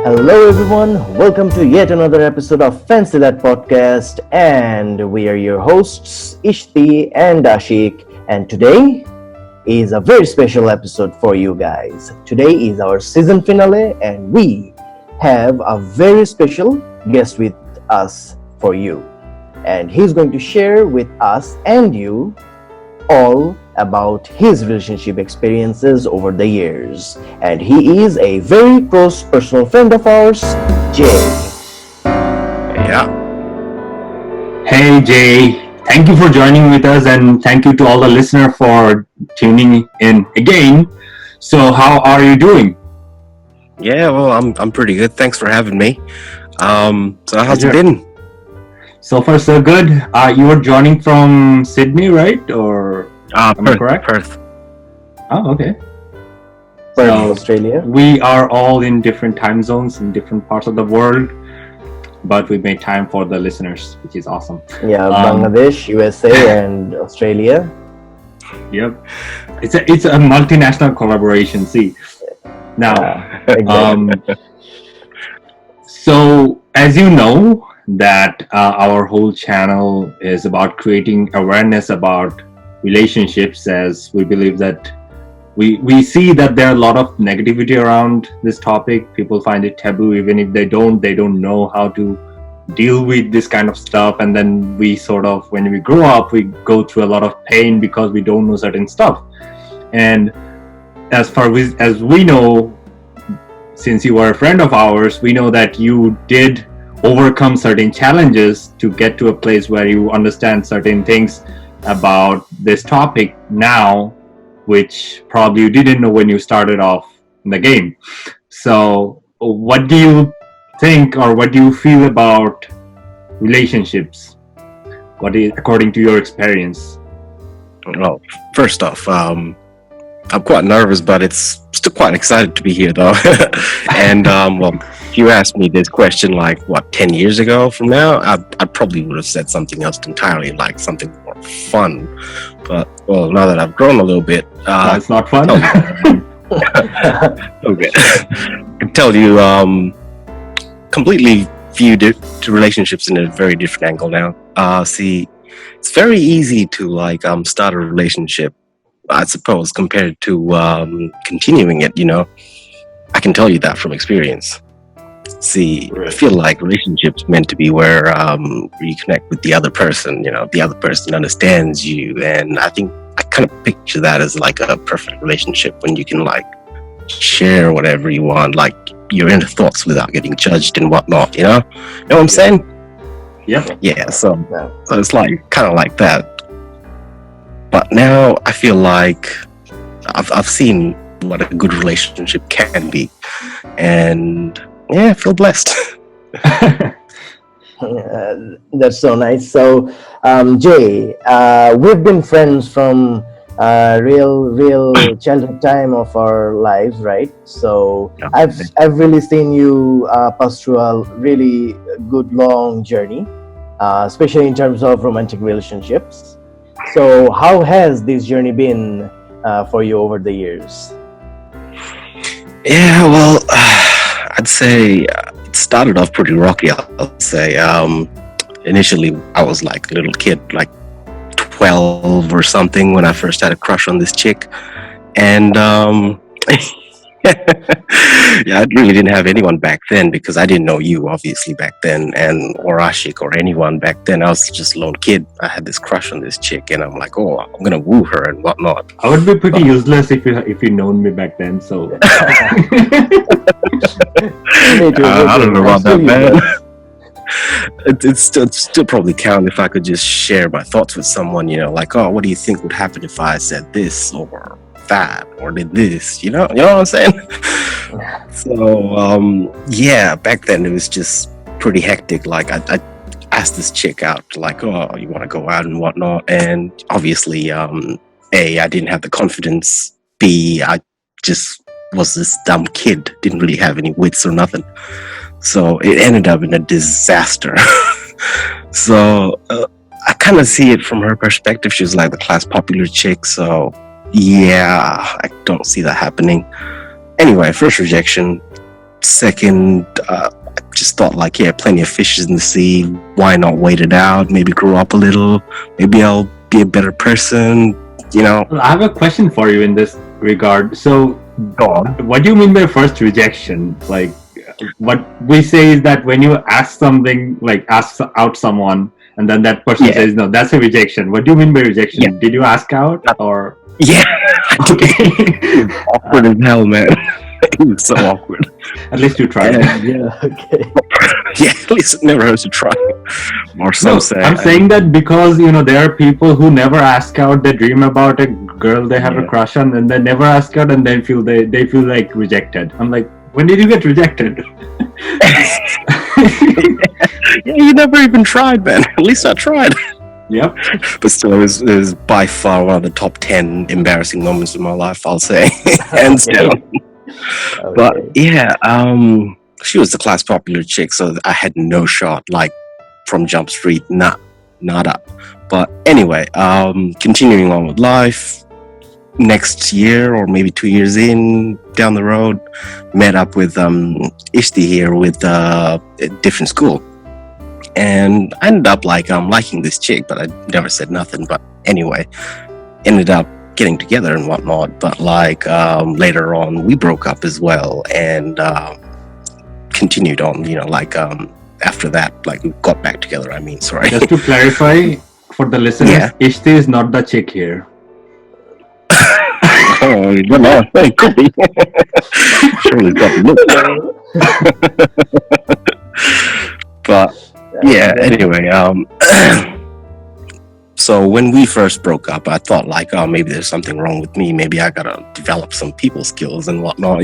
Hello, everyone. Welcome to yet another episode of Fancy That Podcast. And we are your hosts, Ishti and Ashik. And today is a very special episode for you guys. Today is our season finale, and we have a very special guest with us for you. And he's going to share with us and you all about his relationship experiences over the years. And he is a very close personal friend of ours, Jay. Yeah. Hey Jay, thank you for joining with us and thank you to all the listeners for tuning in again. So how are you doing? Yeah, well, I'm pretty good. Thanks for having me. So how's it Pleasure. been? So far so good. You were joining from Sydney, right? Or am I correct? Perth. Oh, okay. From So Australia. we are all in different time zones in different parts of the world, but we made time for the listeners, which is awesome. Yeah, Um, Bangladesh, USA, and Australia. Yep. It's a multinational collaboration. See. Now, Exactly. Um, so, as you know, that our whole channel is about creating awareness about relationships, as we believe that we see that there are a lot of negativity around this topic. People find it taboo, even if they don't know how to deal with this kind of stuff. And then we sort of, when we grow up, we go through a lot of pain because we don't know certain stuff. And as far as we know, since you are a friend of ours, we know that you did overcome certain challenges to get to a place where you understand certain things about this topic now, which probably you didn't know when you started off in the game. So what do you think, or what do you feel about relationships? What is, according to your experience? Well, first off, I'm quite nervous, but it's still quite excited to be here, though. And well, if you asked me this question like 10 years ago from now, I probably would have said something else entirely, like something more fun. But well, now that I've grown a little bit, It's not fun. okay, I can tell you completely viewed it to relationships in a very different angle now. See, it's very easy to start a relationship, I suppose, compared to continuing it. I can tell you that from experience. See, I feel like relationships meant to be where you connect with the other person. The other person understands you, and I think I kind of picture that as like a perfect relationship when you can share whatever you want, like your inner thoughts without getting judged and whatnot. You know what I'm saying? Yep. Yeah. So Yeah. it's kind of like that. But now I feel like I've seen what a good relationship can be, and yeah, I feel blessed. That's so nice. So, Jay, we've been friends from real childhood time of our lives, right? So, Yeah. I've really seen you pass through a really good long journey, especially in terms of romantic relationships. So, how has this journey been for you over the years? Yeah, well, I'd say it started off pretty rocky. I'll say initially I was like a little kid, like 12 or something, when I first had a crush on this chick, and yeah, I really didn't have anyone back then because I didn't know you obviously back then, and or Ashik or anyone back then. I was just a lone kid. I had this crush on this chick, and I'm like, oh, I'm gonna woo her and whatnot. I would be pretty useless if you known me back then. So Me too, I don't know I'm about still that, man. useless. It'd still probably count if I could just share my thoughts with someone, like, oh, what do you think would happen if I said this or that or did this, you know what I'm saying? So yeah, back then it was just pretty hectic. Like I asked this chick out, like, oh, you want to go out and whatnot, and obviously A, I didn't have the confidence, B, I just was this dumb kid, didn't really have any wits or nothing. So it ended up in a disaster. So I kind of see it from her perspective. She was like the class popular chick. So yeah, I don't see that happening. Anyway, first rejection. second, I just thought like, yeah, plenty of fishes in the sea. Why not wait it out? Maybe grow up a little. Maybe I'll be a better person. You know. Well, I have a question for you in this regard. So, Go on. what do you mean by first rejection? Like, what we say is that when you ask something, like ask out someone, and then that person Yeah. says no, that's a rejection. What do you mean by rejection? Yeah. Did you ask out or? Yeah. Okay. Awkward as hell, man. It was so awkward. At least you tried. Yeah, okay. Yeah, at least it never hurts to try. Or some No, say. I'm saying that because there are people who never ask out. They dream about a girl they have a Yeah. crush on, and they never ask out, and then feel they feel like rejected. I'm like, when did you get rejected? Yeah, you never even tried, man. At least I tried. Yep. But still, it was by far one of the top 10 embarrassing moments of my life, I'll say. Hands Okay. down. Okay. But yeah, she was the class popular chick, so I had no shot, like from Jump Street, nada. But anyway, continuing on with life, next year or maybe 2 years down the road, met up with Ishti here with a different school. And I ended up liking this chick, but I never said nothing. But anyway, ended up getting together and whatnot. But later on, we broke up as well, and continued on. After that, we got back together. I mean, sorry. Just to clarify for the listeners, Yeah. Ishti is not the chick here. Oh, you don't know. It could be. Surely got the look. But yeah, anyway, so when we first broke up, I thought maybe there's something wrong with me. Maybe I gotta develop some people skills and whatnot,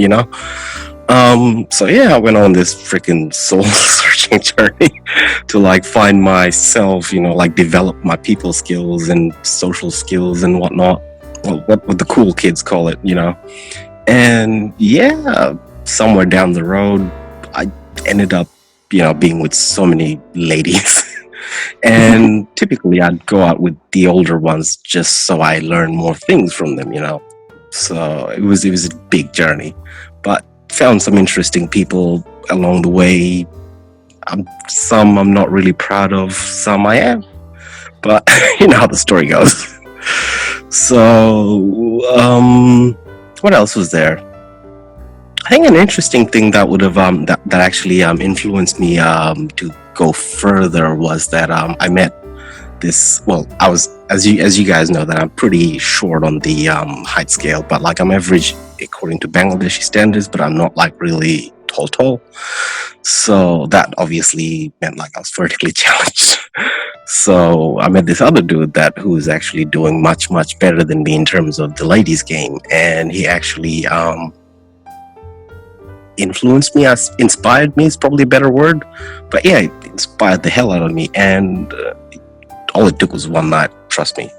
So yeah, I went on this freaking soul searching journey to find myself, develop my people skills and social skills and whatnot. Well, what the cool kids call it, And yeah, somewhere down the road, I ended up, being with so many ladies. And typically I'd go out with the older ones just so I learn more things from them, So it was a big journey, but found some interesting people along the way. Some I'm not really proud of, some I am, but you know how the story goes. So what else was there? I think an interesting thing that would have that actually influenced me to go further was that I met this. Well, I was as you guys know that I'm pretty short on the height scale, but I'm average according to Bangladeshi standards, but I'm not really tall. So that obviously meant I was vertically challenged. So I met this other dude who is actually doing much better than me in terms of the ladies game, and he actually influenced me, inspired me is probably a better word, but yeah, it inspired the hell out of me. And all it took was one night, trust me.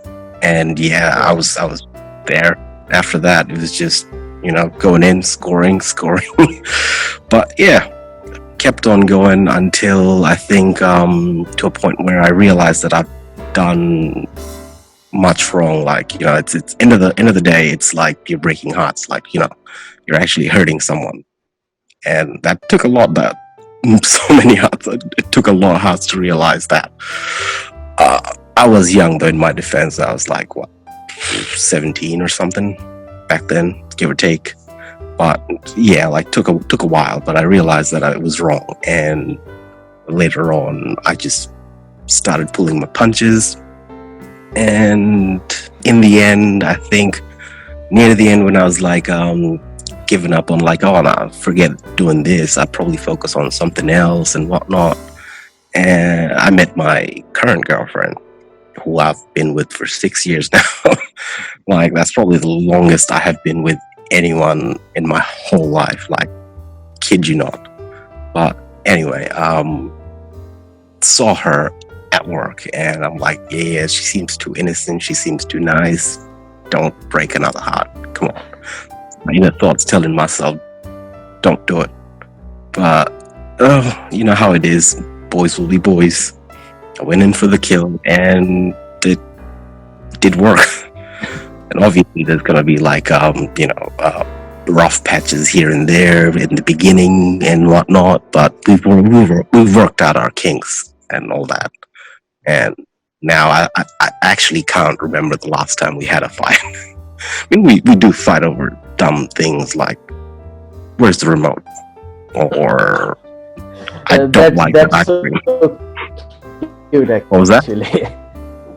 And yeah, I was there. After that, it was just going in, scoring. But yeah, kept on going until I think to a point where I realized that I've done much wrong. It's end of the day, it's you're breaking hearts, you're actually hurting someone. And that took a lot, so many hearts. It took a lot of hearts to realize that. I was young, though, in my defense. I was 17 or something back then, give or take. But yeah, took a while, but I realized that I was wrong. And later on, I just started pulling my punches. And in the end, I think near the end when I was giving up on oh no, forget doing this, I probably focus on something else and whatnot. And I met my current girlfriend, who I've been with for 6 years now. That's probably the longest I have been with anyone in my whole life, kid you not. But anyway, saw her at work and I'm yeah, she seems too innocent, she seems too nice, don't break another heart, come on. My inner thoughts telling myself, don't do it. But you know how it is, boys will be boys. I went in for the kill and it did work. And obviously there's gonna be rough patches here and there in the beginning and whatnot, but we've worked out our kinks and all that. And now I actually can't remember the last time we had a fight. I mean, we do fight over dumb things like, where's the remote? Or I don't like the that's ice so cream. cute, actually. What was that?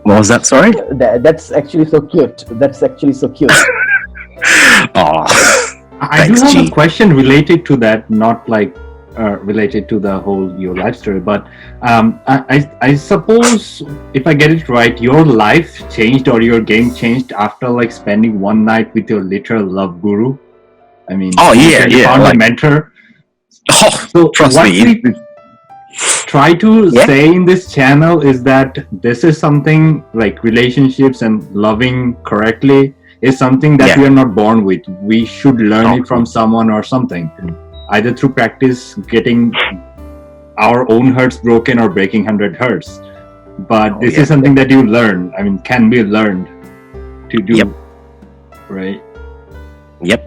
What was that? Sorry? That's actually so cute. That's actually so cute. Oh, I thanks, do have G. a question related to that, not like related to the whole your life story, but I suppose if I get it right, your life changed or your game changed after like spending one night with your literal love guru. I mean, Oh, you yeah, said yeah, found like- a mentor. Oh, So trust what me. we try to Yeah. say in this channel is that this is something like relationships and loving correctly is something that Yeah. we are not born with. We should learn Oh, it from someone or something, either through practice, getting our own hearts broken or breaking 100 hearts. But Oh, this yeah. is something that you learn. I mean, can be learned to do. Yep. Right. Yep.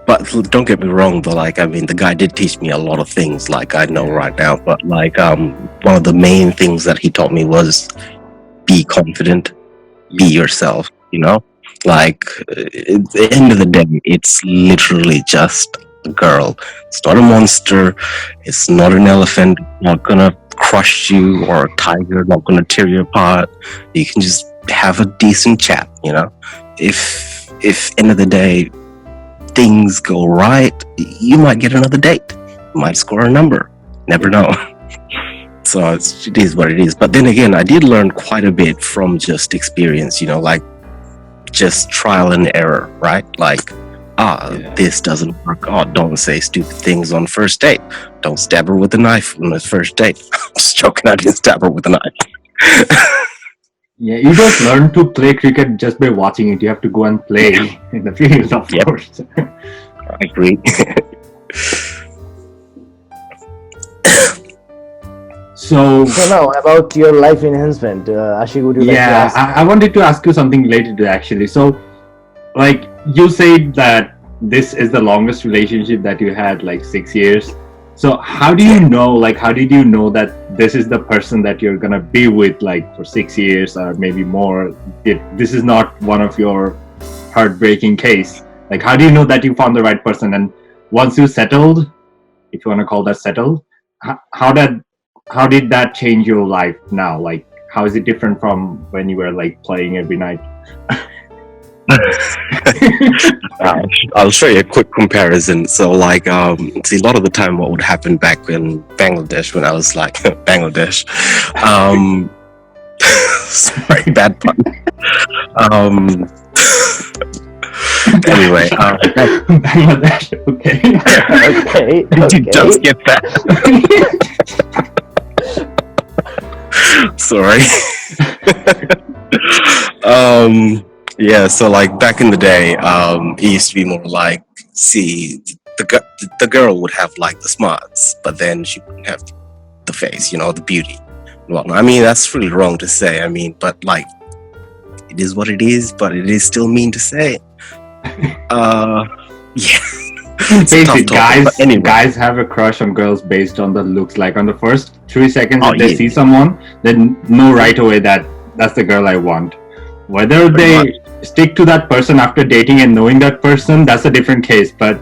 But don't get me wrong, but like, I mean, the guy did teach me a lot of things, like I know right now. But like, one of the main things that he taught me was be confident, be yourself. You know, like at the end of the day, it's literally just a girl. It's not a monster. It's not an elephant. It's not gonna crush you, or a tiger not gonna tear you apart. You can just have a decent chat. You know, if end of the day things go right, you might get another date. You might score a number. Never know. So it is what it is. But then again, I did learn quite a bit from just experience, you know, like just trial and error, right? Like, this doesn't work. Oh, don't say stupid things on first date. Don't stab her with a knife on the first date. I'm just joking, I didn't stab her with a knife. Yeah, you don't learn to play cricket just by watching it. You have to go and play in the field, of Yep. course. I agree. So, So now about your life enhancement, Ashik, would you like to yeah, ask? I wanted to ask you something related to that actually. So, like you said that this is the longest relationship that you had, like 6 years. So, how do you know? Like, how did you know that this is the person that you're gonna be with, like for 6 years or maybe more? If this is not one of your heartbreaking case, like how do you know that you found the right person? And once you settled, if you want to call that settled, how did that change your life now? Like, how is it different from when you were like playing every night? I'll show you a quick comparison. So, like, see, a lot of the time, what would happen back in Bangladesh when I was like Bangladesh, sorry, bad pun. Anyway, Bangladesh, okay. Okay, did you okay. just get that? Sorry. Yeah, so like back in the day, it used to be more like, see, the girl would have like the smarts, but then she wouldn't have the face, you know, the beauty and whatnot. I mean, that's really wrong to say. I mean, but like, it is what it is, but it is still mean to say. Yeah. It's a Face tough it, topic, but anyway. guys have a crush on girls based on the looks. Like on the first 3 seconds Oh, that they yeah. see someone, they know right away that that's the girl I want. Whether Pretty they stick to that person after dating and knowing that person, that's a different case. But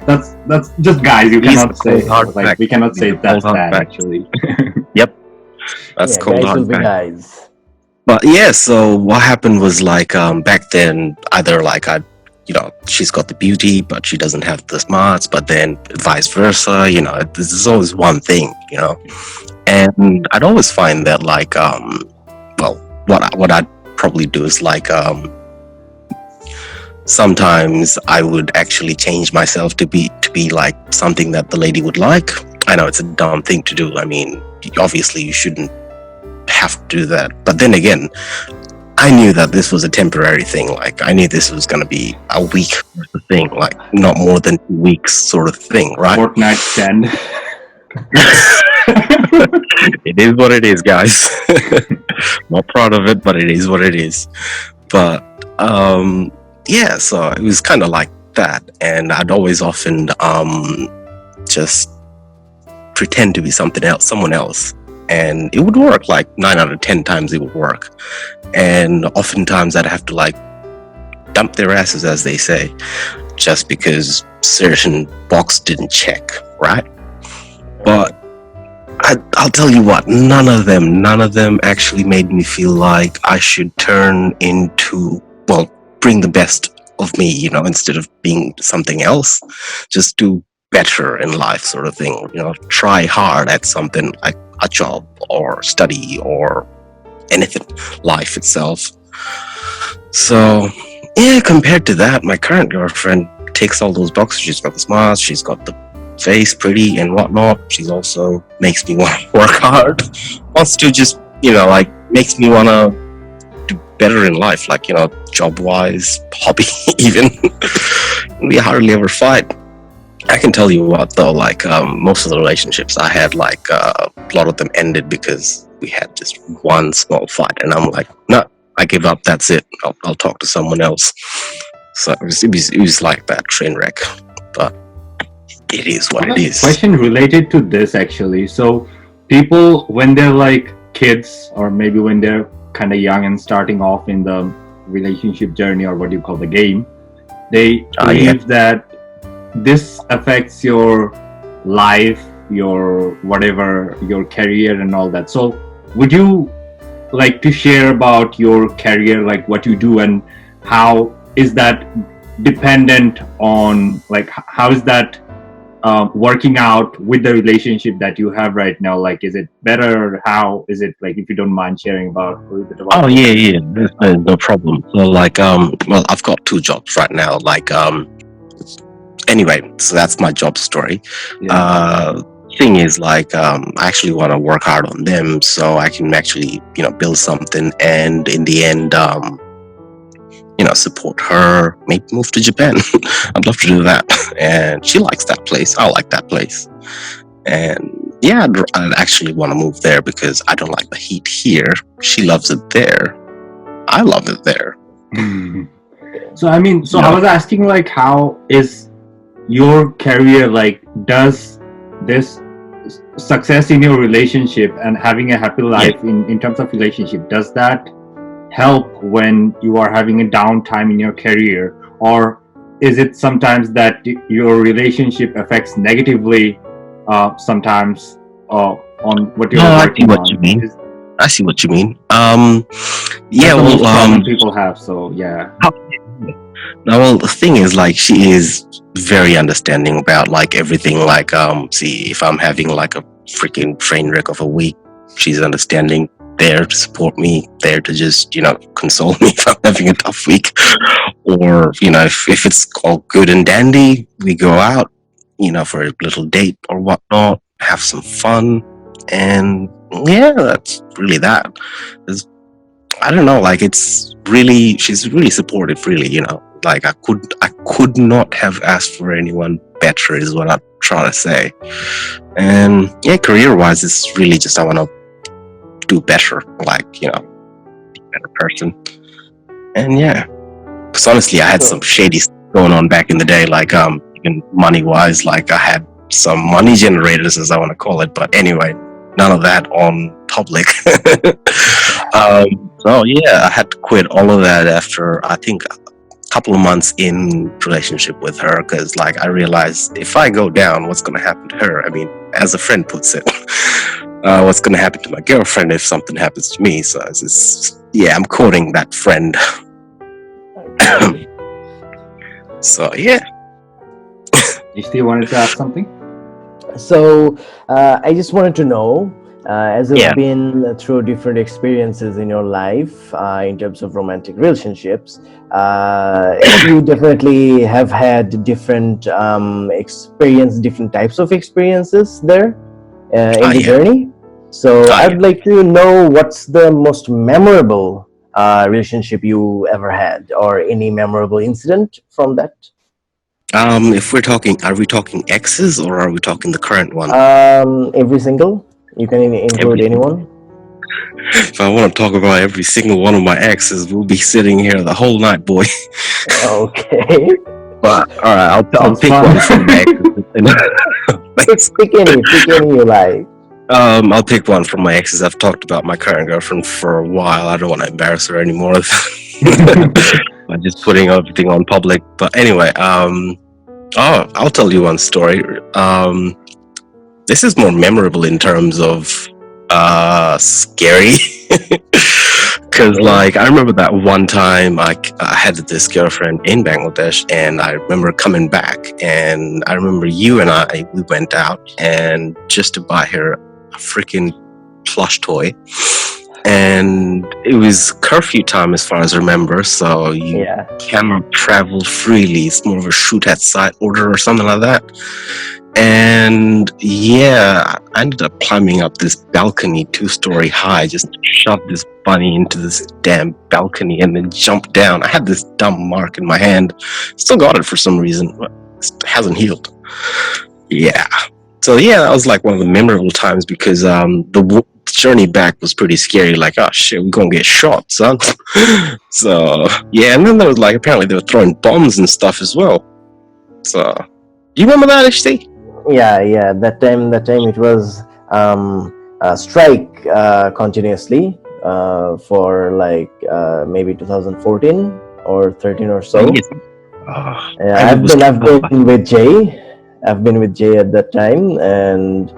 that's just guys. You It is cannot a say cold, hard like fact. we cannot say It is a that's cold, hard bad fact. actually. That's Yeah, cold guys will hard be fact. guys. But yeah, so what happened was like back then, either like she's got the beauty, but she doesn't have the smarts, but then vice versa, you know, this is always one thing, you know. And I'd always find that like what I'd probably do is like sometimes I would actually change myself to be like something that the lady would like. I know it's a dumb thing to do. I mean, obviously you shouldn't have to do that. But then again, I knew that this was a temporary thing. Like, I knew this was going to be a week worth of thing, like not more than 2 weeks sort of thing, right? Fortnite stand. It is what it is, guys. Not proud of it, but it is what it is. But yeah, so it was kind of like that, and I'd always often just pretend to be something else, someone else, and it would work. Like 9 out of 10 times, it would work, and oftentimes I'd have to like dump their asses, as they say, just because certain box didn't check, right? But I'll tell you what, none of them actually made me feel like I should turn into, well, bring the best of me, you know, instead of being something else. Just do better in life, sort of thing, you know, try hard at something like a job or study or anything, life itself. So, yeah, compared to that, my current girlfriend takes all those boxes. She's got the smiles, she's got the face pretty and whatnot. She's also makes me want to work hard, wants to just, you know, like makes me want to do better in life, like, you know, job wise, hobby even. We hardly ever fight. I can tell you what though, like most of the relationships I had, like a lot of them ended because we had just one small fight, and I'm like, no, I give up, that's it, I'll talk to someone else. So it was like that train wreck, but it is what it is. Question related to this actually. So people, when they're like kids, or maybe when they're kind of young and starting off in the relationship journey, or what you call the game, they believe that this affects your life, your whatever, your career and all that. So would you like to share about your career, like what you do, and how is that dependent on, like, how is that working out with the relationship that you have right now? Like, is it better, or how is it, like, if you don't mind sharing about a little bit about There's no problem. So like well, I've got 2 jobs right now, like anyway, so that's my job story. Thing is, like I actually want to work hard on them so I can actually, you know, build something, and in the end you know, support her, maybe move to Japan. I'd love to do that. And she likes that place, I like that place, and yeah, I'd actually want to move there because I don't like the heat here. She loves it there, I love it there. So I mean, so I was asking, like, how is your career, like, does this success in your relationship and having a happy life in terms of relationship, does that help when you are having a downtime in your career, or is it sometimes that your relationship affects negatively sometimes on what you're working on? I see what you mean. Yeah, well, people have, so yeah. Now, well, the thing is, like, she is very understanding about like everything. Like, see, if I'm having like a freaking train wreck of a week, she's understanding, there to support me, there to just, you know, console me if I'm having a tough week. Or, you know, if it's all good and dandy, we go out, you know, for a little date or whatnot, have some fun, and yeah, that's really that. I don't know, like, it's really, she's really supportive, really, you know, like I could not have asked for anyone better, is what I'm trying to say. And yeah, career wise, it's really just, I want to do better, like, you know, be a better person. And yeah, because honestly, I had some shady stuff going on back in the day, like even money wise, like I had some money generators, as I want to call it, but anyway, none of that on public. So yeah, I had to quit all of that after, I think, a couple of months in relationship with her, because like I realized if I go down, what's going to happen to her? I mean, as a friend puts it, what's going to happen to my girlfriend if something happens to me? So it's just, yeah, I'm quoting that friend. So yeah. You wanted to ask something? So I just wanted to know, as you've been through different experiences in your life in terms of romantic relationships, you definitely have had different different types of experiences there in the journey. So I'd like to know, what's the most memorable relationship you ever had, or any memorable incident from that? If we're talking, are we talking exes or are we talking the current one? Every single. You can include anyone. If I want to talk about every single one of my exes, we'll be sitting here the whole night, boy. Okay. But all right, I'll Sounds pick fun. one from my exes. Pick any you like. I'll pick one from my exes. I've talked about my current girlfriend for a while. I don't want to embarrass her anymore by just putting everything on public. But anyway, I'll tell you one story. This is more memorable in terms of scary. Because like I remember that one time I had this girlfriend in Bangladesh, and I remember coming back, and I remember you and we went out and just to buy her a freaking plush toy, and it was curfew time as far as I remember, so you Yeah. cannot travel freely. It's more of a shoot at sight order or something like that. And yeah, I ended up climbing up this balcony 2-story high, just shoved this bunny into this damn balcony and then jumped down. I had this dumb mark in my hand. Still got it for some reason. But it hasn't healed. Yeah. So yeah, that was like one of the memorable times because the journey back was pretty scary. Like, oh shit, we're gonna get shot, son. So yeah, and then there was like apparently they were throwing bombs and stuff as well. So you remember that, HT? Yeah. That time it was a strike continuously for like maybe 2014 or 13 or so. Yeah, I've been with Jay. I've been with Jay at that time, and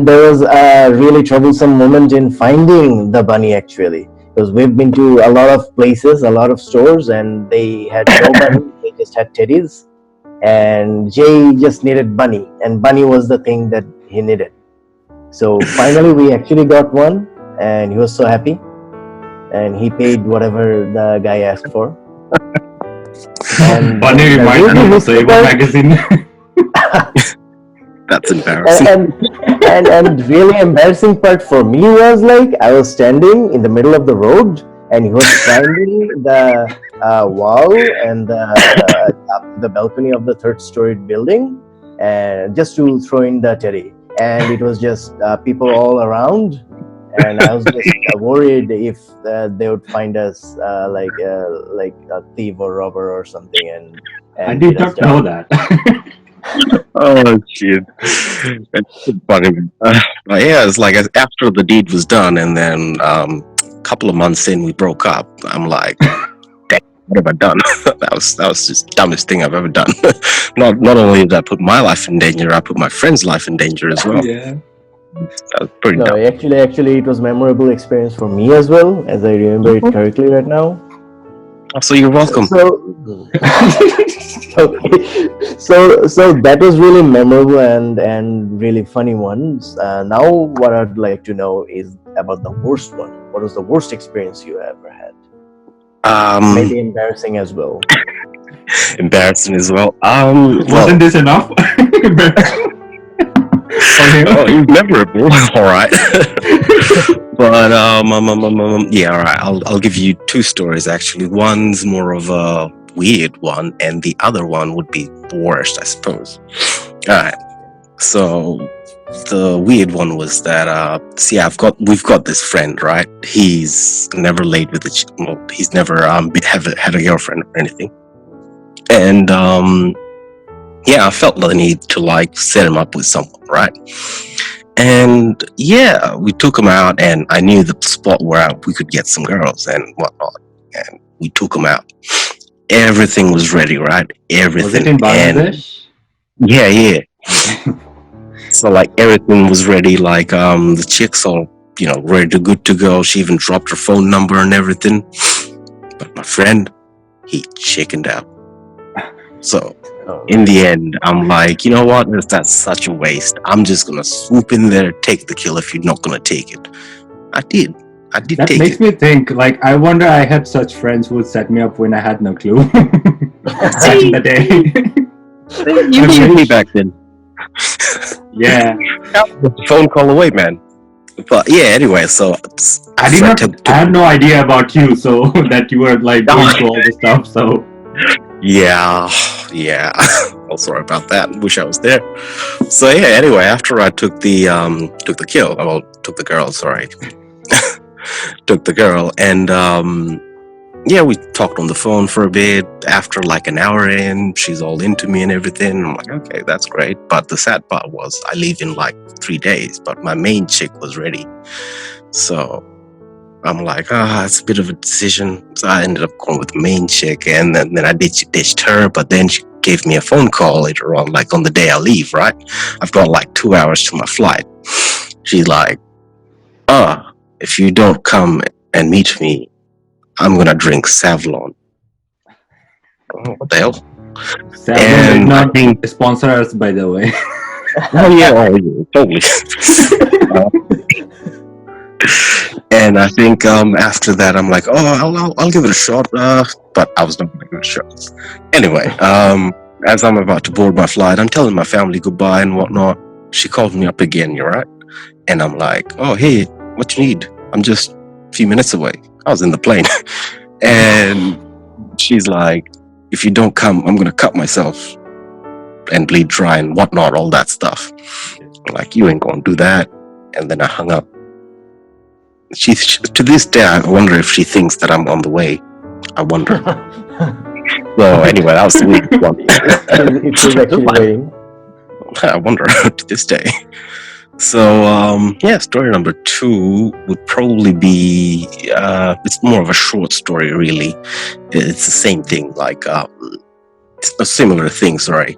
there was a really troublesome moment in finding the bunny actually, because we've been to a lot of places, a lot of stores, and they had no bunny. They just had teddies. And Jay just needed bunny, and bunny was the thing that he needed. So finally we actually got one, and he was so happy, and he paid whatever the guy asked for. And Bunny reminds me of Playboy magazine. That's embarrassing. And really embarrassing part for me was like I was standing in the middle of the road, and he was climbing the wall and the balcony of the third-story building, and just to throw in the teddy. And it was just people all around, and I was just worried if they would find us like a thief or robber or something. And I did not know that. Oh shit, it's so funny. But yeah, it's like after the deed was done, and then a couple of months in, we broke up. I'm like, damn, what have I done? that was just the dumbest thing I've ever done. not only did I put my life in danger, I put my friend's life in danger as well. Yeah. That was pretty No, dumb. actually, it was a memorable experience for me as well, as I remember it correctly right now. So you're welcome. So, okay. So that was really memorable and really funny ones. Now, what I'd like to know is about the worst one. What was the worst experience you ever had? Maybe embarrassing as well. Embarrassing as well. Well, Wasn't this enough? oh, it was memorable. All right. But yeah, all right. I'll give you two stories actually. One's more of a weird one, and the other one would be the worst, I suppose. All right. So the weird one was that we've got this friend, right? He's never laid with he's never had a girlfriend or anything, and yeah, I felt the need to like set him up with someone, right? And yeah, we took him out, and I knew the spot where we could get some girls and whatnot, and we took him out. Everything was ready, right? Everything. Was it in Bangladesh? Yeah. So like everything was ready. Like the chicks all good to go. She even dropped her phone number and everything. But my friend, he chickened out. So in the end, I'm like, you know what? That's such a waste. I'm just gonna swoop in there, take the kill if you're not gonna take it. I did That take makes it. me think, like, I wonder I had such friends who would set me up when I had no clue. Back in the day. You knew me back then. Yeah. The phone call away, man. But yeah, anyway, so I had no idea about you, so that you were like going through all the stuff, so yeah. Oh, sorry about that. Wish I was there. So yeah, anyway, after I took the girl, sorry. Took the girl, and yeah, we talked on the phone for a bit. After like an hour in, she's all into me and everything. I'm like, okay, that's great. But the sad part was I leave in like 3 days, but my main chick was ready. So I'm like, it's a bit of a decision. So I ended up going with the main chick, and then I ditched her. But then she gave me a phone call later on, like on the day I leave, right? I've got like 2 hours to my flight. She's like, if you don't come and meet me, I'm gonna drink Savlon. What the hell? Savlon did And I not think, sponsor us, by the way. totally. And I think after that, I'm like, I'll give it a shot. But I was not going to give it a shot. Anyway, as I'm about to board my flight, I'm telling my family goodbye and whatnot. She called me up again, you're right? And I'm like, oh, hey, what you need? I'm just a few minutes away. I was in the plane. And she's like, if you don't come, I'm going to cut myself and bleed dry and whatnot, all that stuff. I'm like, you ain't going to do that. And then I hung up. She, to this day, I wonder if she thinks that I'm on the way. I wonder. So anyway, that was the weird one. It was actually waiting. I wonder to this day. So story number 2 would probably be it's more of a short story, really. It's the same thing, like it's a similar thing. Sorry.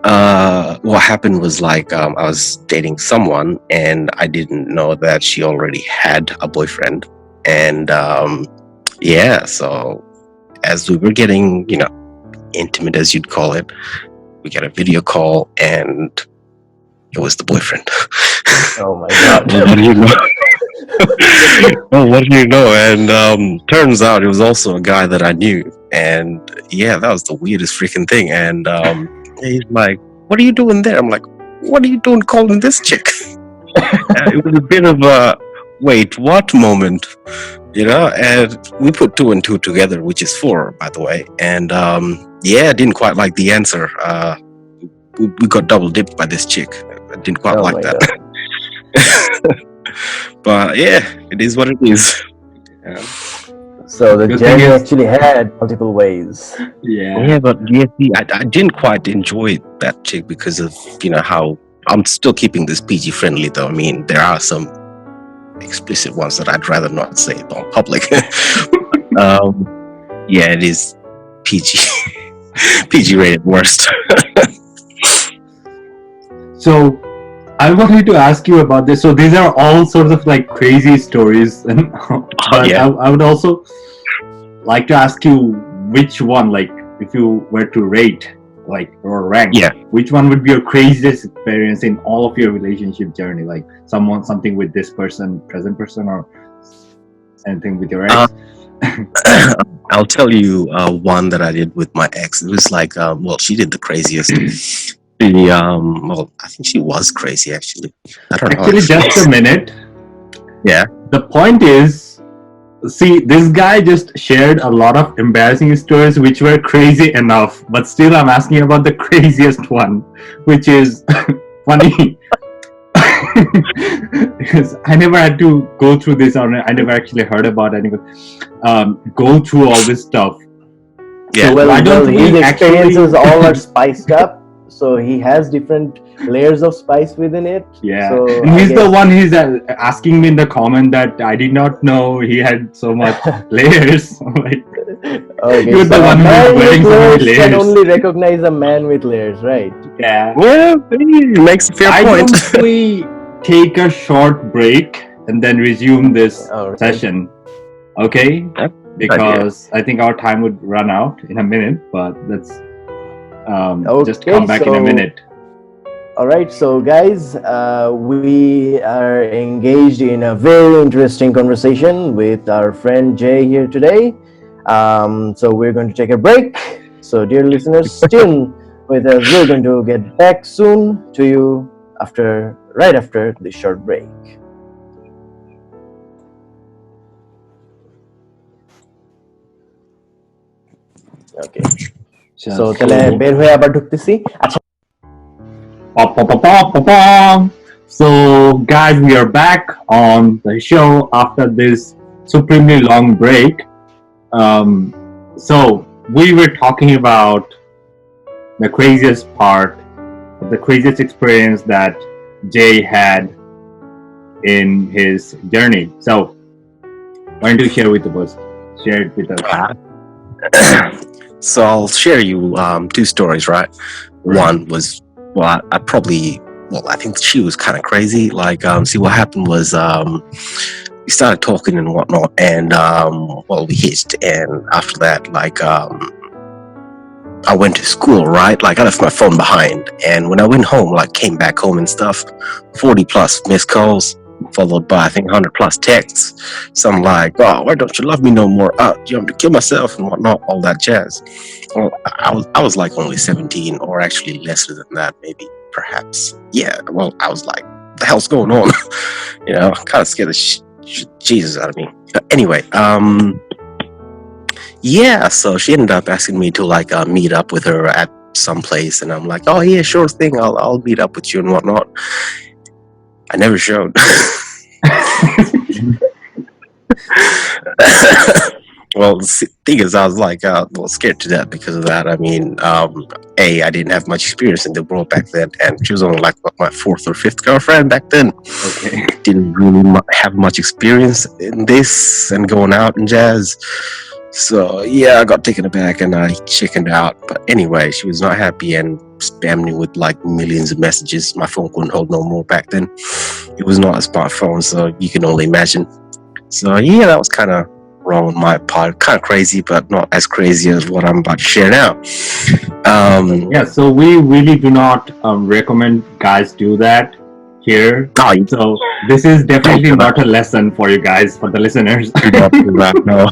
What happened was like I was dating someone, and I didn't know that she already had a boyfriend, and so as we were getting, intimate, as you'd call it, we got a video call, and it was the boyfriend. Oh my god! What do you know? Oh, what do you know? And turns out it was also a guy that I knew, and yeah, that was the weirdest freaking thing. And he's like, what are you doing there? I'm like, what are you doing calling this chick? It was a bit of a wait, what moment, and we put 2 and 2 together, which is 4, by the way. And I didn't quite like the answer. We got double dipped by this chick. I didn't quite like that. But yeah, it is what it is. Yeah. So the journey actually had multiple ways. Yeah, but see, I didn't quite enjoy that chick because of how I'm still keeping this PG friendly, though. I mean, there are some explicit ones that I'd rather not say on public. It is PG PG rated worst. So I wanted to ask you about this. So these are all sorts of like crazy stories, and I would also like to ask you which one, like if you were to rate, like, or rank, which one would be your craziest experience in all of your relationship journey? Like something with this person, present person, or anything with your ex? I'll tell you one that I did with my ex. It was like, she did the craziest. I think she was crazy, actually. I don't know. Actually, just a minute. Yeah. The point is, see, this guy just shared a lot of embarrassing stories which were crazy enough, but still I'm asking about the craziest one, which is funny. Because I never had to go through this, or I never actually heard about anyone go through all this stuff. Yeah. So, his experiences all are spiced up. So he has different layers of spice within it. Yeah, so and he's the one who's asking me in the comment that I did not know he had so much layers. Like, you're the one who's wearing so many layers. Can only recognize a man with layers, right? Yeah. Well, he makes a fair point. Why don't we take a short break and then resume this session? Okay? Because I think our time would run out in a minute, but let's just come back in a minute. Alright, so guys, we are engaged in a very interesting conversation with our friend Jay here today. So we're going to take a break. So dear listeners, tune with us. We're going to get back soon to you right after this short break. Okay. So তাহলে বের হয়ে আবার ঢুকতেছি। আচ্ছা। So guys, we are back on the show after this supremely long break. So we were talking about the craziest part, the craziest experience that Jay had in his journey. So why don't you share with us? Share it with us. So I'll share you two stories, right? One was, well, I probably, well, I think she was kind of crazy. Like, see, what happened was we started talking and whatnot, and well, we hitched, and after that, like, I went to school, right? Like, I left my phone behind, and when I went home, like, came back home and stuff, 40 plus missed calls, followed by, I think, 100 plus texts. Some like, oh, why don't you love me no more? Do you want me to kill myself and whatnot? All that jazz. Well, I was like only 17, or actually lesser than that, maybe, perhaps. Yeah, well, I was like, what the hell's going on? You know, kind of scared the Jesus out of me. But anyway, yeah, so she ended up asking me to like meet up with her at some place, and I'm like, oh yeah, sure thing, I'll meet up with you and whatnot. I never showed. Well, the thing is, I was like, well, scared to death because of that. I mean, I didn't have much experience in the world back then, and she was only like my fourth or fifth girlfriend back then. Okay. Didn't really have much experience in this and going out and jazz. So yeah, I got taken aback and I chickened out. But anyway, she was not happy and spammed me with like millions of messages. My phone couldn't hold no more back then. It was not a smartphone, so you can only imagine. So yeah, that was kind of wrong on my part. Kind of crazy, but not as crazy as what I'm about to share now. Yeah, so we really do not recommend guys do that here. So this is definitely not a lesson for you guys, for the listeners. No.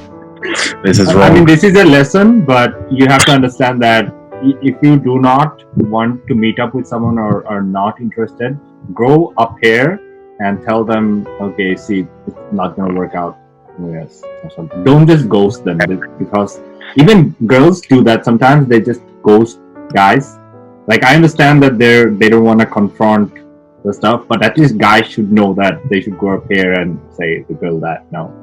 This is wrong. I mean, this is a lesson, but you have to understand that if you do not want to meet up with someone or are not interested, go up here and tell them, okay, see, it's not going to work out. Yes, or something. Don't just ghost them, because even girls do that sometimes. They just ghost guys. Like, I understand that they don't want to confront the stuff, but at least guys should know that they should go up here and say to the girl that no.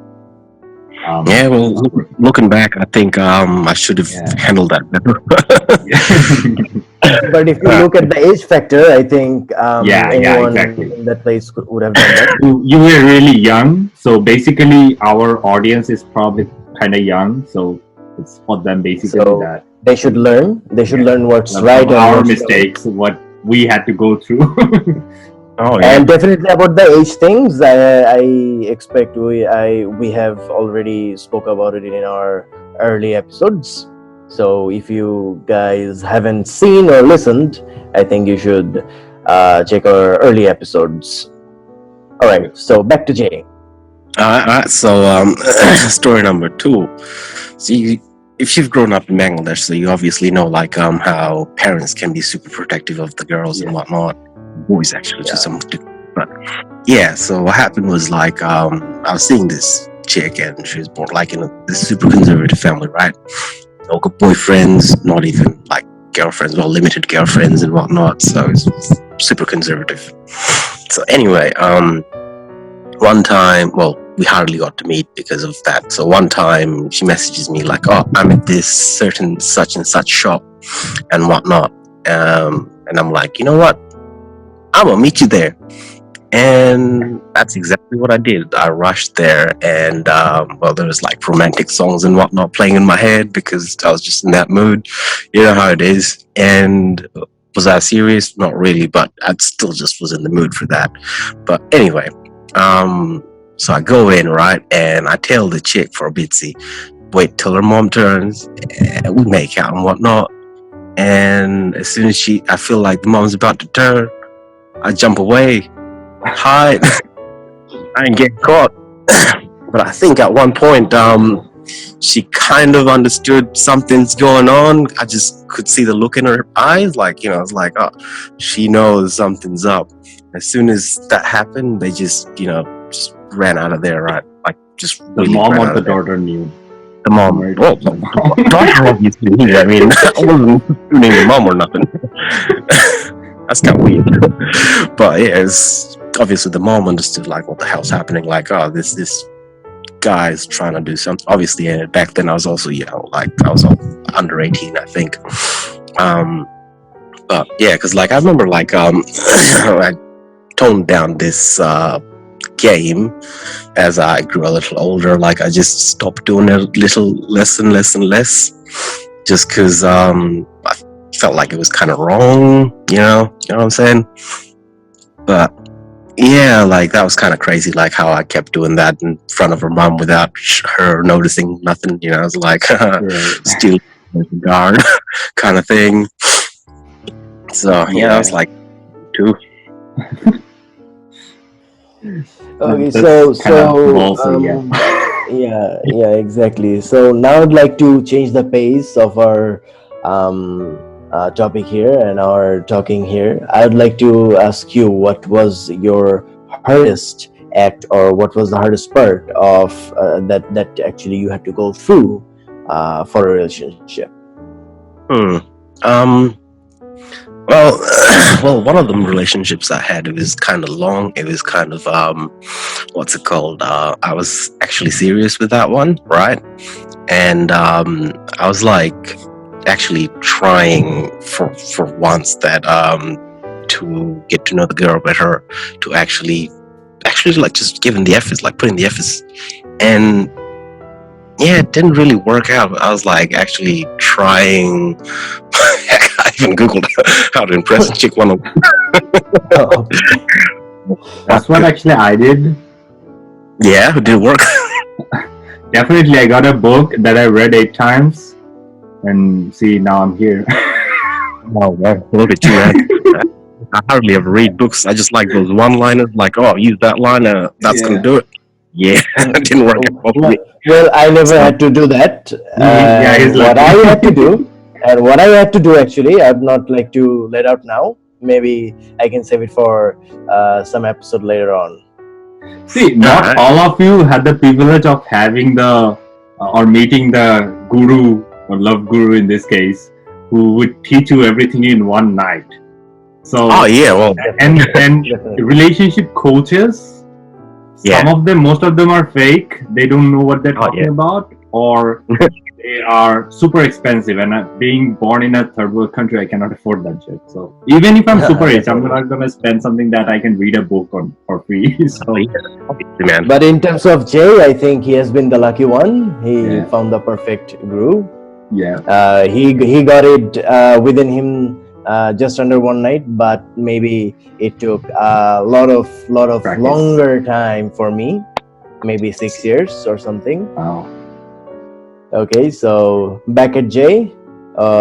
Yeah, well, looking back, I think I should have handled that better. But if you look at the age factor, I think anyone exactly. in that place would have done that. You were really young, so basically our audience is probably kind of young, so it's for them basically So that they should learn. They should learn what's right and our what's mistakes, what we had to go through. Oh yeah. And definitely about the age things, I expect we have already spoke about it in our early episodes. So if you guys haven't seen or listened, I think you should check our early episodes. All right, so back to Jay. Alright, so story number 2. See, if you've grown up in Bangladesh, so you obviously know like how parents can be super protective of the girls and whatnot. Boys actually to some degree. But yeah, so what happened was like I was seeing this chick and she was born like in this super conservative family, right? No good boyfriends, not even like girlfriends, well, limited girlfriends and whatnot. So it's super conservative. So anyway, one time, well, we hardly got to meet because of that. So one time she messages me like, oh, I'm at this certain such and such shop and whatnot. And I'm like, you know what? I'm gonna meet you there. And that's exactly what I did. I rushed there and well, there was like romantic songs and whatnot playing in my head because I was just in that mood. You know how it is. And was I serious? Not really, but I still just was in the mood for that. But anyway, so I go in, right, and I tell the chick for a bitsy, wait till her mom turns, and we make out and whatnot. And as soon as I feel like the mom's about to turn, I jump away, hide. I didn't get caught. But I think at one point, she kind of understood something's going on. I just could see the look in her eyes, like, you know, it's like, oh, she knows something's up. As soon as that happened, they just, you know, just ran out of there, right? Like, just The really mom ran or out the of there. daughter knew. The mom. Well, the daughter obviously knew. I mean, I wasn't doing the mom or nothing. That's kind of weird. But yeah, it's obviously the mom understood like what the hell's happening. Like, oh, this guys trying to do something. Obviously, back then I was also young, like I was under 18, I think. But yeah, because like I remember like I toned down this game as I grew a little older. Like I just stopped doing it a little less and less and less, just because I felt like it was kind of wrong. You know what I'm saying? But yeah, like that was kind of crazy. Like how I kept doing that in front of her mom without her noticing nothing. You know, I was like still guard kind of thing. So yeah, I was like two. Okay, That's kind of so ballsy, yeah, exactly. So now I'd like to change the pace of our topic here and our talking here. I'd like to ask you what was your hardest act, or what was the hardest part of that actually you had to go through for a relationship. Well, well, one of them relationships I had, it was kind of long. It was kind of what's it called? I was actually serious with that one, right? And I was like actually trying for once that to get to know the girl better, to actually like just giving the efforts, like putting the efforts, and yeah, it didn't really work out. I was like actually trying. I even googled how to impress a chick one. Oh, That's what actually I did. Yeah, it did work. Definitely, I got a book that I read 8 times, and see, now I'm here. Oh, well, look at you, man. I hardly ever read books. I just like those one-liners, like, oh, use that line, that's gonna do it. Yeah, it didn't work out for me. well, I never had to do that. Yeah, he's What lucky. I had to do, and what I had to do actually, I'd not like to let out now. Maybe I can save it for some episode later on. See, not Alright. all of you had the privilege of having the or meeting the guru or love guru in this case, who would teach you everything in one night. So Oh, yeah, well, and Definitely. relationship coaches, Yeah. some of them, most of them are fake. They don't know what they're Oh, talking yeah. about, or they are super expensive. And being born in a third world country, I cannot afford that shit. So even if I'm super rich, I'm not gonna spend something that I can read a book on for free. So oh, yeah, obviously, man. But in terms of Jay, I think he has been the lucky one. He Yeah. found the perfect guru. yeah, He got it within him just under one night, but maybe it took a lot of Practice. longer time for me, maybe 6 years or something. wow. Okay, so back at Jay.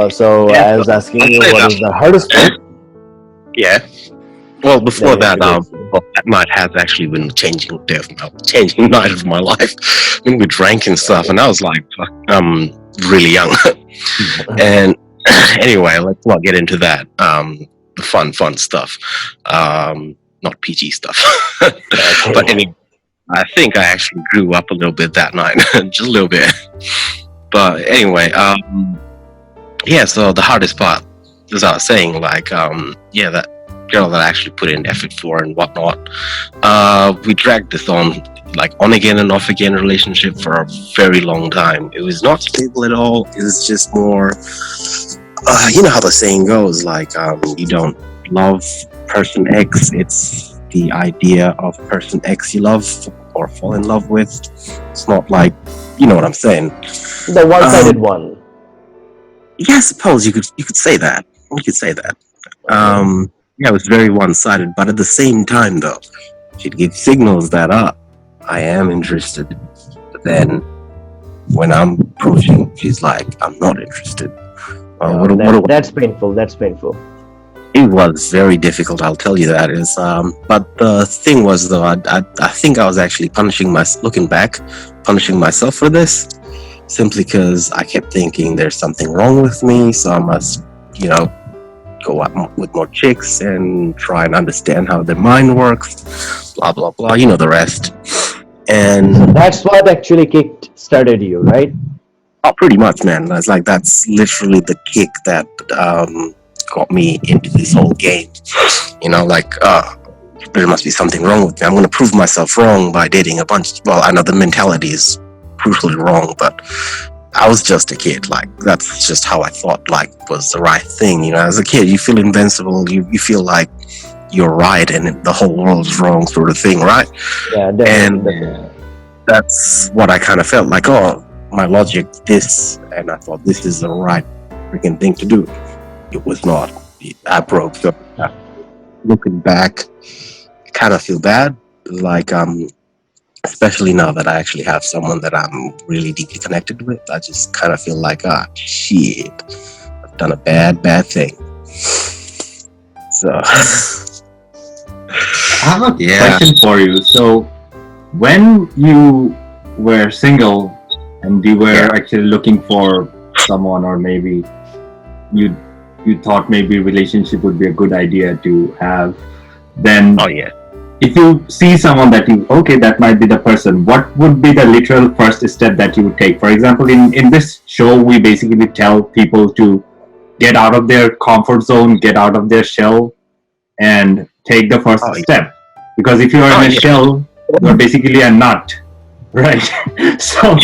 So Yeah, I was asking I'll you say what that. is the hardest part. Yeah. Well, before Yeah, that, well, that night has actually been changing night of my life. When we drank and stuff, and I was like, really young. And anyway, let's not get into that. The fun stuff. Not PG stuff. But anyway, I think I actually grew up a little bit that night, just a little bit. But anyway, yeah. So the hardest part, as I was saying, like, yeah, that girl that I actually put in effort for and whatnot. We dragged this on, like on again and off again relationship for a very long time. It was not stable at all. It was just more, you know how the saying goes, like, you don't love person X, it's the idea of person X you love or fall in love with. It's not like, you know what I'm saying. The one-sided one. Yeah, I suppose you could say that. You could say that. Yeah, it was very one-sided, but at the same time, though, she'd give signals that I am interested. But then, when I'm approaching, she's like, "I'm not interested." That's painful. That's painful. It was very difficult. I'll tell you that is. But the thing was, though, I think I was actually looking back, punishing myself for this, simply because I kept thinking there's something wrong with me, so I must, go out with more chicks and try and understand how their mind works, blah blah blah. You know the rest. And That's what actually started you, right? oh, pretty much, man. That's literally the kick that got me into this whole game. there must be something wrong with me. I'm going to prove myself wrong by dating a bunch. Well, I know the mentality is brutally wrong, but I was just a kid. Like, that's just how I thought, like, was the right thing. You know, as a kid, you feel invincible. You feel like you're right and the whole world's wrong, sort of thing, right? Yeah, And definitely. that's what I kind of felt like. Oh, my logic, this, and I thought this is the right freaking thing to do. It was not. I broke. So looking back, I kind of feel bad. Like, especially now that I actually have someone that I'm really deeply connected with, I just kind of feel like, shit, I've done a bad thing. So, I have a yeah. question for you. So, when you were single and you were Yeah. actually looking for someone, or maybe you thought maybe relationship would be a good idea to have, then Oh yeah. if you see someone that you, okay, that might be the person, what would be the literal first step that you would take? For example, in this show, we basically tell people to get out of their comfort zone, get out of their shell, and take the first Oh, yeah. step. Because if you are Oh, in a yeah. shell, you're basically a nut, right? So,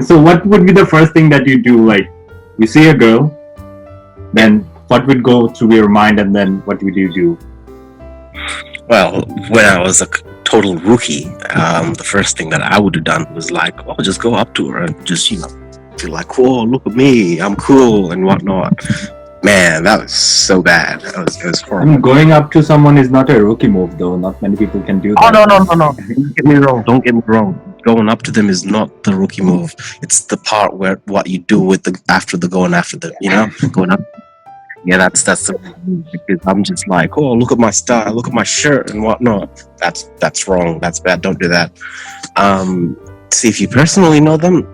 so what would be the first thing that you do? Like, you see a girl, then what would go through your mind, and then what would you do? Well, when I was a total rookie, the first thing that I would have done was like, oh, just go up to her and just, feel like, oh, look at me, I'm cool and whatnot. Man, that was so bad. It was I horrible. mean, going up to someone is not a rookie move, though. Not many people can do that. Oh, no. Don't get me wrong. Don't get me wrong. Going up to them is not the rookie move. It's the part where what you do with after the going after them, going up. Yeah, that's the move, because I'm just like, oh, look at my style, look at my shirt and whatnot. That's wrong. That's bad. Don't do that. See, if you personally know them,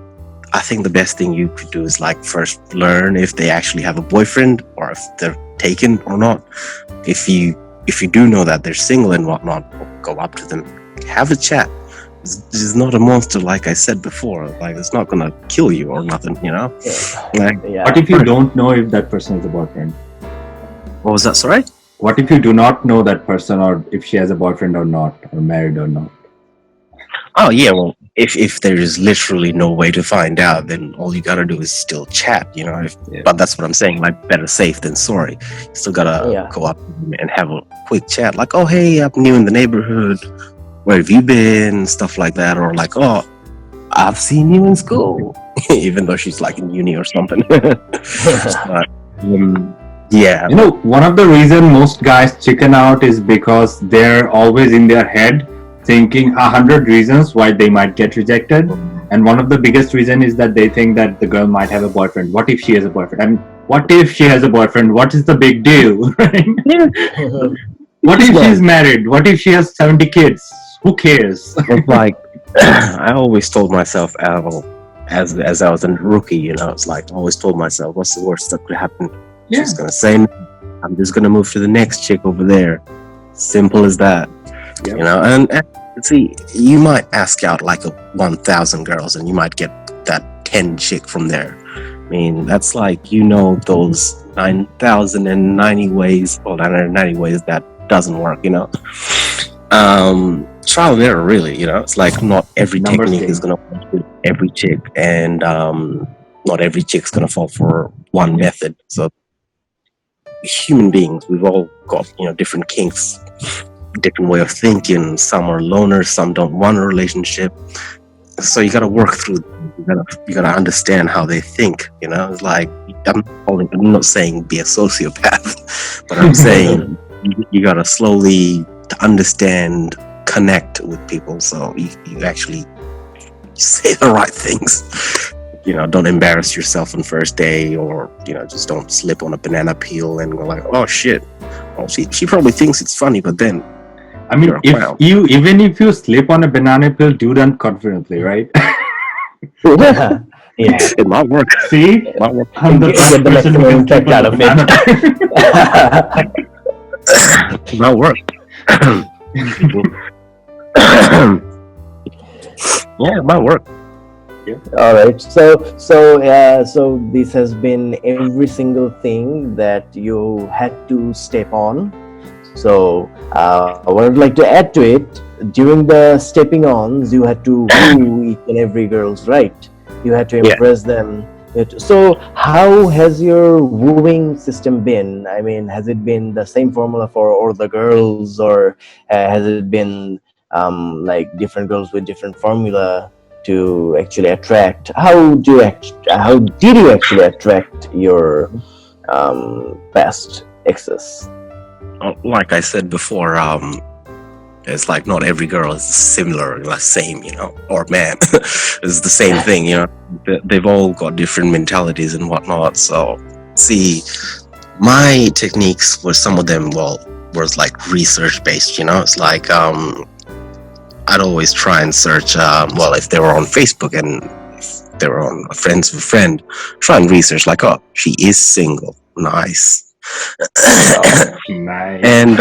I think the best thing you could do is like first learn if they actually have a boyfriend or if they're taken or not. If you do know that they're single and whatnot, go up to them, have a chat. This is not a monster, like I said before. Like, it's not gonna kill you or nothing, Like, Yeah. What if you don't know if that person is a boyfriend? what was that? Sorry. What if you do not know that person, or if she has a boyfriend or not, or married or not? Oh yeah, well, if there is literally no way to find out, then all you gotta do is still chat, Yeah. But that's what I'm saying. Like, better safe than sorry. You still gotta Yeah. go up and have a quick chat. Like, oh hey, I'm new in the neighborhood. Where have you been? Stuff like that, or like, oh, I've seen you in school, even though she's like in uni or something. But, yeah. You know, one of the reason most guys chicken out is because they're always in their head thinking 100 reasons why they might get rejected, and one of the biggest reason is that they think that the girl might have a boyfriend. What if she has a boyfriend? I mean, what if she has a boyfriend? What is the big deal? Right? What if she's married? What if she has 70 kids? Who cares? It's like, I always told myself, as I was a rookie, it's like I always told myself, what's the worst that could happen? Yeah. She's gonna say no. I'm just gonna move to the next chick over there. Simple as that. Yep. And see, you might ask out like 1,000 girls, and you might get that 10 chick from there. I mean, that's like, those 9,090 ways, well, 990 ways that doesn't work. Trial and error, really. It's like not every Numbers technique game. is gonna work with every chick, and not every chick's gonna fall for one method. So human beings, we've all got different kinks, different way of thinking. Some are loners, some don't want a relationship. So you gotta work through. You gotta understand how they think. It's like, I'm not saying be a sociopath, but I'm saying you gotta slowly to understand, connect with people, so you actually say the right things. Don't embarrass yourself on first day, or just don't slip on a banana peel and go like, oh shit, well, she probably thinks it's funny, but then I mean, you're a clown. even if you slip on a banana peel, do that confidently, right? Yeah. It might work. See, It might work. I'm the Get first the person who maximum can slip effect out on of a it. banana. It might work. Yeah, it might work. All right. So this has been every single thing that you had to step on. So what I'd like to add to it, during the stepping ons, you had to woo each and every girls, right? You had to Yeah. impress them. So how has your wooing system been? I mean, has it been the same formula for all the girls, or has it been like different girls with different formula to actually attract? How did you actually attract your past exes? Like I said before, it's like not every girl is similar, like same, or man. It's the same thing, They've all got different mentalities and whatnot. So, see, my techniques were some of them, was like research based, It's like I'd always try and search, if they were on Facebook and if they were on Friends with a Friend, try and research like, oh, she is single. Nice. Nice. And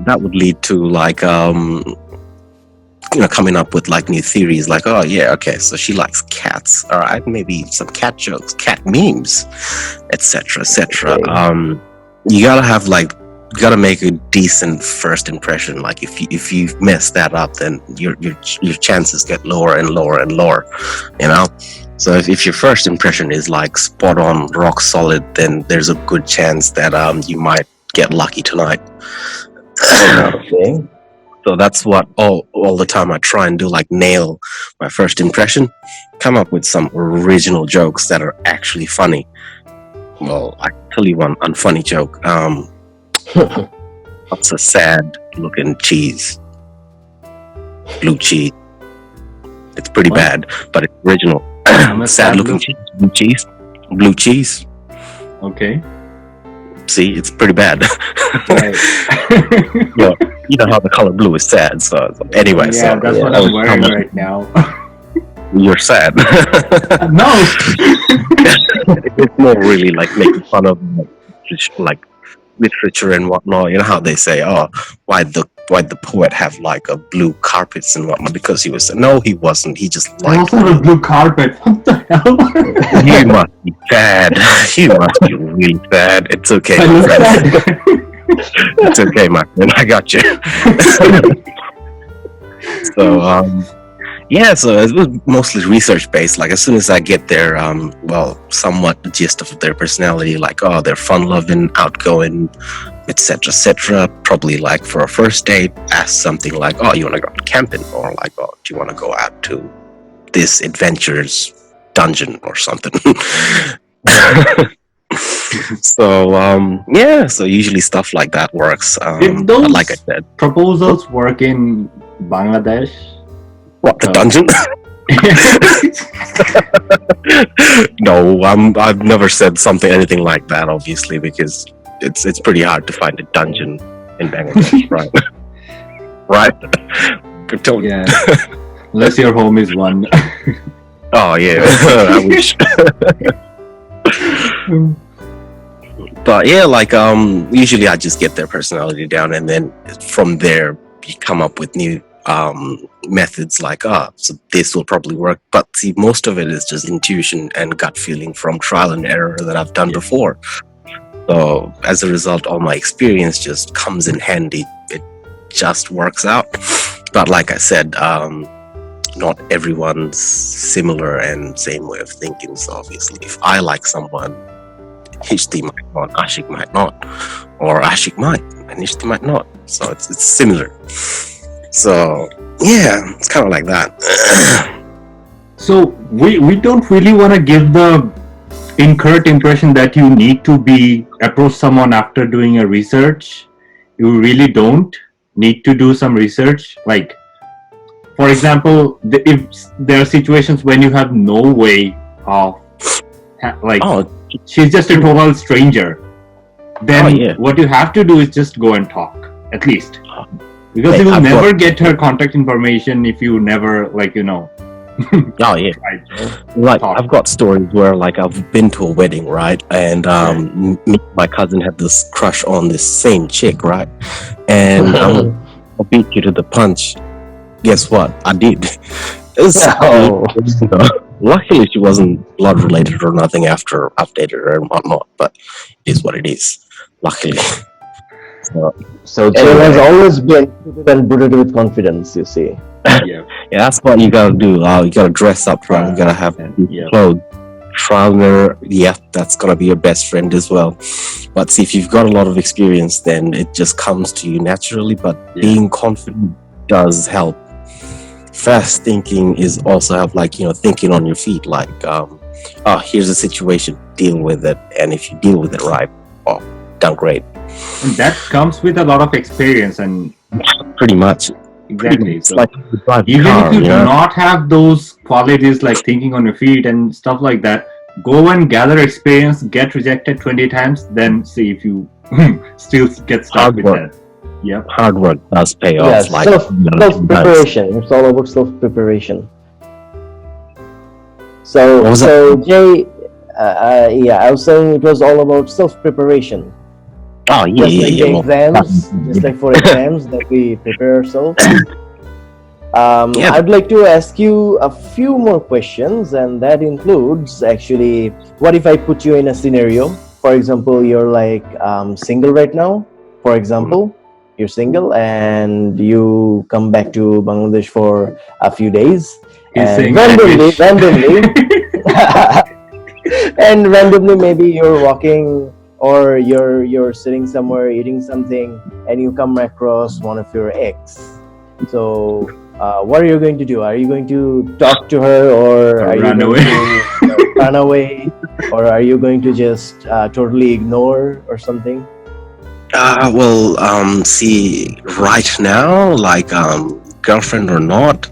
that would lead to like coming up with like new theories, like, oh yeah, okay, so she likes cats, all right, maybe some cat jokes, cat memes, etc., etc. Okay. You gotta make a decent first impression. Like if you mess that up, then your chances get lower and lower and lower, So if your first impression is like spot on, rock solid, then there's a good chance that you might get lucky tonight. Okay. So that's what all the time I try and do, like nail my first impression, come up with some original jokes that are actually funny. Well, I can tell you one unfunny joke. What's a sad looking cheese? Blue cheese. It's pretty What? bad, but it's original. I'm a Sad looking cheese. Blue cheese. Okay. See, it's pretty bad. Right. You know how the color blue is sad. So anyway, Yeah, that's what I'm wearing right now. You're sad. No. It's more really like making fun of like literature and whatnot. You know how they say, oh, why the poet have like a blue carpets and whatnot? Because he was, no, he wasn't. He just I like, also have a blue carpet. What the hell? you must be sad. You must be really sad. It's okay, I my look friend. sad. It's okay, my friend. I got you. So, yeah, so it was mostly research based. Like as soon as I get their, somewhat the gist of their personality, like, oh, they're fun loving, outgoing, etc., etc. Probably like for a first date, ask something like, oh, you want to go camping, or like, oh, do you want to go out to this adventures dungeon or something? So yeah, so usually stuff like that works. If But those like I said, proposals work in Bangladesh, what, the dungeon? No, I've never said anything like that, obviously, because it's pretty hard to find a dungeon in Bangladesh, right? Right? Don't- yeah, unless your home is one. Oh yeah, I wish. But yeah, like usually I just get their personality down, and then from there you come up with new methods, like so this will probably work. But see, most of it is just intuition and gut feeling from trial and error that I've done before. So as a result, all my experience just comes in handy. It just works out. But like I said, not everyone's similar and same way of thinking. So obviously, if I like someone, Ishti might not, Ashik might not, or Ashik might, and Ishti might not. So it's similar. So yeah, it's kind of like that. So we don't really want to give the incorrect impression that you need to approach someone after doing a research. You really don't need to do some research. Like, for example, if there are situations when you have no way of, like, she's just a total stranger, then what you have to do is just go and talk, at least. Because you will never get her contact information if you never, like, Oh yeah, like I've got stories where like I've been to a wedding, right, and me and my cousin had this crush on this same chick, right, and I'll beat you to the punch. Guess what? I did. Luckily, she wasn't blood related or nothing after updated her and whatnot, but it is what it is. Luckily. So, So Jay has Anyway. always been suited and booted with confidence, you see. Yeah. yeah, that's what you gotta do. You gotta dress up right. You gotta have Yeah. clothes. Traveler, yeah, that's gonna be your best friend as well. But see, if you've got a lot of experience, then it just comes to you naturally. But Yeah. being confident does help. Fast thinking is also help, like thinking on your feet. Like, oh, here's a situation, deal with it, and if you deal with it right, oh, done great. And that comes with a lot of experience, and Pretty much. exactly. It's So like you drive a even car, if you you do know? not have those qualities like thinking on your feet and stuff like that, go and gather experience, get rejected 20 times, then see if you still get stuck Hard with work. that. Yep. Hard work does pay Yeah, off. Like, self preparation. It's all about self preparation. So What was so Jay, yeah, I was saying it was all about self preparation. Oh yeah, Just like the well, exams, just like for exams that we prepare ourselves. Yeah. I'd like to ask you a few more questions, and that includes actually, what if I put you in a scenario? For example, you're like single right now. For example, you're single and you come back to Bangladesh for a few days, He's and saying I wish. and randomly maybe you're walking or you're sitting somewhere eating something and you come across one of your ex. So what are you going to do? Are you going to talk to her, or are Run you away. going to run away, or are you going to just totally ignore or something? Well, see, right now, like, girlfriend or not,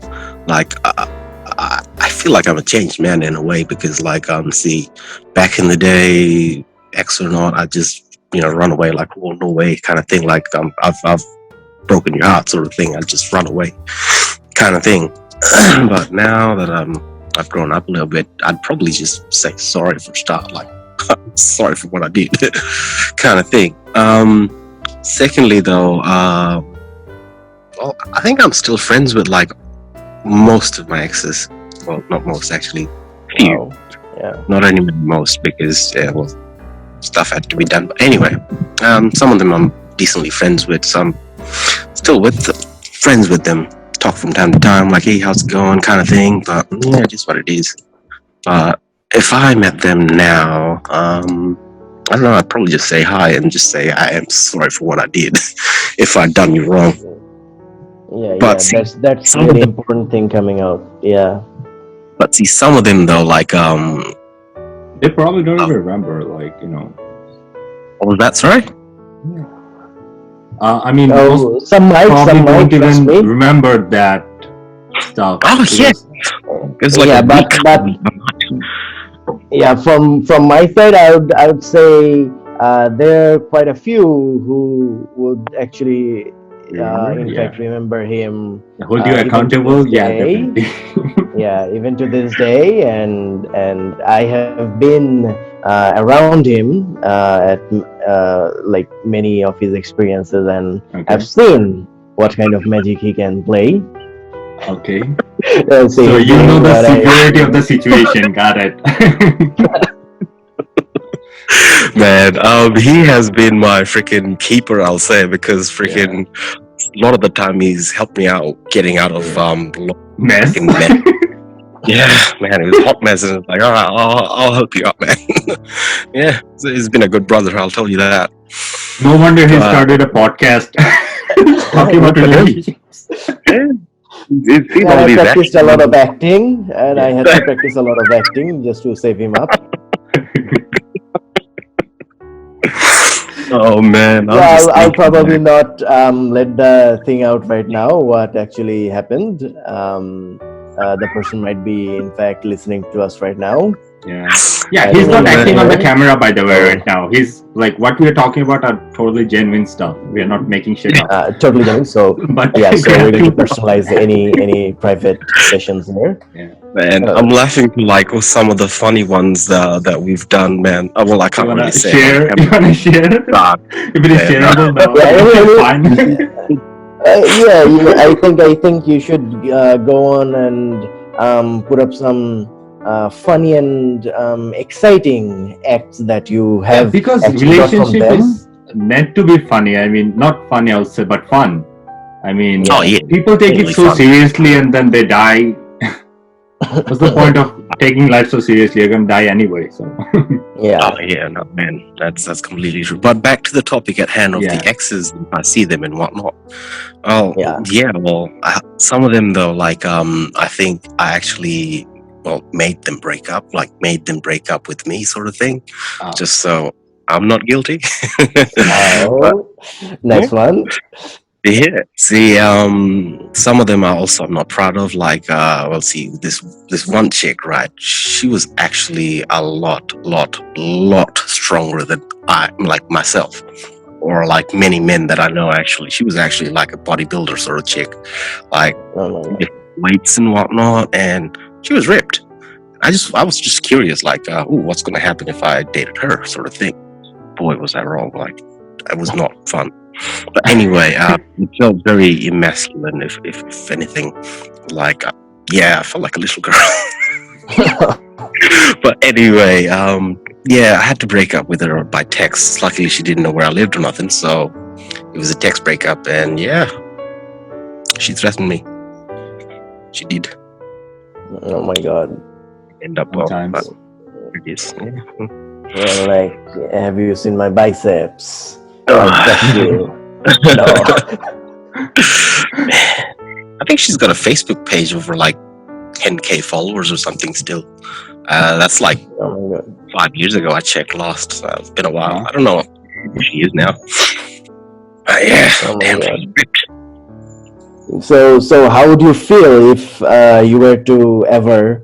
like, I feel like I'm a changed man in a way because, like, see, back in the day, ex or not, I just, run away, like, oh, no way, kind of thing. Like, I've broken your heart, sort of thing. I just run away, kind of thing. But now that I've grown up a little bit, I'd probably just say sorry for start, like, sorry for what I did, kind of thing. Secondly, though, well, I think I'm still friends with like most of my exes. Well, not most actually, few. Wow. Yeah. Not anymore most because well, stuff had to be done. But anyway, some of them I'm decently friends with. Some still friends with them. Talk from time to time, like, hey, how's it going, kind of thing. But yeah, just what it is. But if I met them now, I don't know, I'd probably just say hi and just say I am sorry for what I did if I'd done you wrong. Yeah, But yeah, see, that's some of really them- important thing coming out. Yeah. But see, some of them though, like, They probably don't even remember, like, what was that? Sorry? I mean, most Oh, some might, probably don't trust even me. remember that stuff. Oh, yeah. It's like Yeah, a but- week. but- Yeah, from my side, I would say there are quite a few who would actually, in Yeah. fact, remember him. Hold you even to accountable, this yeah, day. definitely. Yeah, even to this day, and I have been around him at like many of his experiences, and Okay. I've seen what kind of magic he can play. Okay. So So you know the severity of the situation. Got it. Man, he has been my freaking keeper, I'll say, because freaking a lot of the time he's helped me out getting out of Mess. freaking mess. Yeah, man, it was hot mess, and it's like, all right, I'll help you out, man. Yeah, he's been a good brother, I'll tell you that. No wonder he Uh, started a podcast talking about relationships. It's And I all these practiced a actions. lot of acting, and I had to practice a lot of acting just to save him up. Oh man, So I'll probably not let the thing out right now. What actually happened? The person might be, in fact, listening to us right now. Yeah. Yeah, he's not Yeah. acting on the camera, by the way, right now. He's like, what we're talking about are totally genuine stuff. We're not making shit up. Totally done. So But yeah, so we're going to personalize any private sessions there. Man, I'm laughing like with some of the funny ones that we've done, man. Oh, well, I you can't wanna really say. share? You wanna share? Nah, If it is Yeah, shareable, no, Yeah, it's fine. I think you should go on and put up some funny and exciting acts that you Yeah, have because actually got from relationship them? is meant to be funny. I mean, not funny, I would say, but fun. I mean, Oh Yeah. yeah, people take it totally so fun. seriously and then they die. What's the point of taking life so seriously? You're gonna die anyway. So Yeah. Oh yeah, no man, that's completely true. But back to the topic at hand of the yeah, exes, I see them and whatnot. Oh Yeah. yeah, well, some of them though, like I think I actually made them break up, like made them break up with me, sort of thing, uh, just so I'm not guilty. But Oh, yeah, nice one. yeah. See, some of them are also I'm not proud of. Like, well, see, this one chick, right? She was actually a lot stronger than I, like myself, or like many men that I know. Actually, she was actually like a bodybuilder sort of chick, like Oh my god. weights and whatnot, and she was ripped. I was just curious, like, ooh, what's going to happen if I dated her, sort of thing. Boy, was that wrong! Like, it was not fun. But anyway, it felt very emasculine, if anything. Like, yeah, I felt like a little girl. But anyway, yeah, I had to break up with her by text. Luckily, she didn't know where I lived or nothing, so it was a text breakup. And yeah, she threatened me. She did Oh my god. end up well, but sometimes. it is. Yeah. Well, like, have you seen my biceps? Oh. I'll crush you. No. I think she's got a Facebook page over like 10K followers or something still. That's like Oh my god. 5 years ago. I checked last. So it's been a while. Huh? I don't know where she is now. Yeah, Oh my damn, god. she's ripped. So how would you feel if you were to ever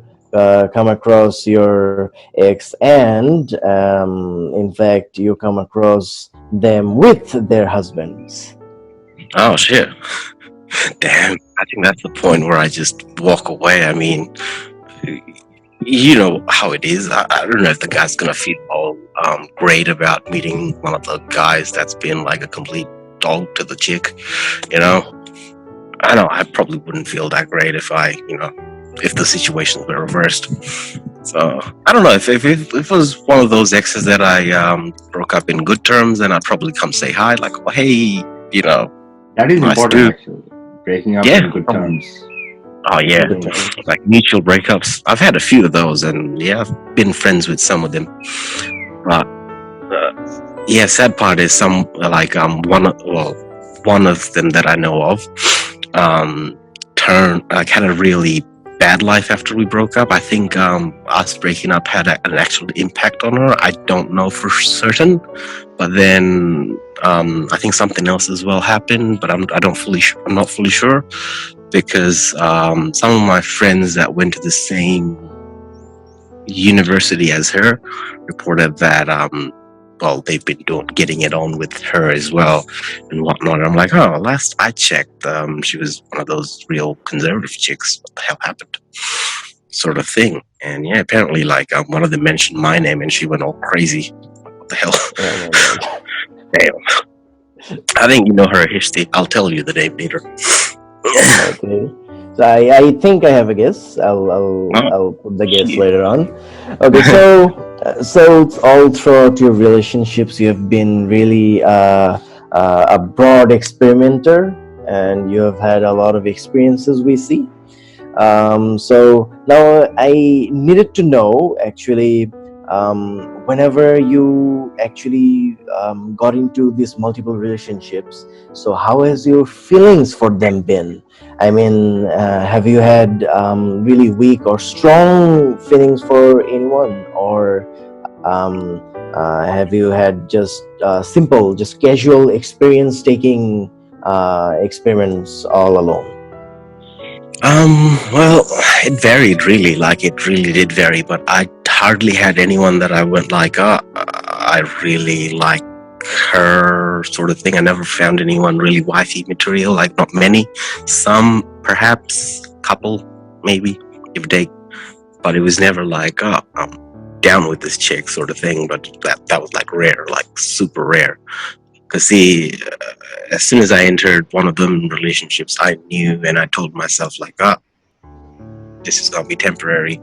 come across your ex and, in fact, you come across them with their husbands? Oh shit. Damn. I think that's the point where I just walk away. I mean, you know how it is. I don't know if the guy's gonna feel all great about meeting one of the guys that's been like a complete dog to the chick. You know, I know I probably wouldn't feel that great if if the situations were reversed. So I don't know if it was one of those exes that I broke up in good terms, then I'd probably come say hi, like, oh hey, That is nice important, dude. actually. Breaking up Yeah. in good terms. Oh yeah, Good terms. like mutual breakups. I've had a few of those, and yeah, I've been friends with some of them. But yeah, sad part is one of them that I know of had a really bad life after we broke up. I think us breaking up had an actual impact on her. I don't know for certain, but then I think something else as well happened, but I'm not fully sure, because some of my friends that went to the same university as her reported that they've been getting it on with her as well and whatnot. I'm like, oh, last I checked, she was one of those real conservative chicks. What the hell happened? Sort of thing. And yeah, apparently, like one of them mentioned my name and she went all crazy. What the hell? Oh my god. Damn. I think you know her history. I'll tell you the name later. Okay. So I think I have a guess. I'll put the guess later on. Okay. So all throughout your relationships, you have been really a broad experimenter, and you have had a lot of experiences. We see. So now I needed to know actually. Whenever you actually got into these multiple relationships, so how has your feelings for them been? I mean, have you had really weak or strong feelings for anyone, or have you had just simple, just casual experience taking experiments all alone? Well, it varied really. Like it really did vary, but I hardly had anyone that I went like, I really like her, sort of thing. I never found anyone really wifey material. Like not many, some perhaps, couple maybe, if they. But it was never like, oh, I'm down with this chick, sort of thing. But that was like rare, like super rare. Because see, as soon as I entered one of them relationships, I knew and I told myself like, this is gonna be temporary.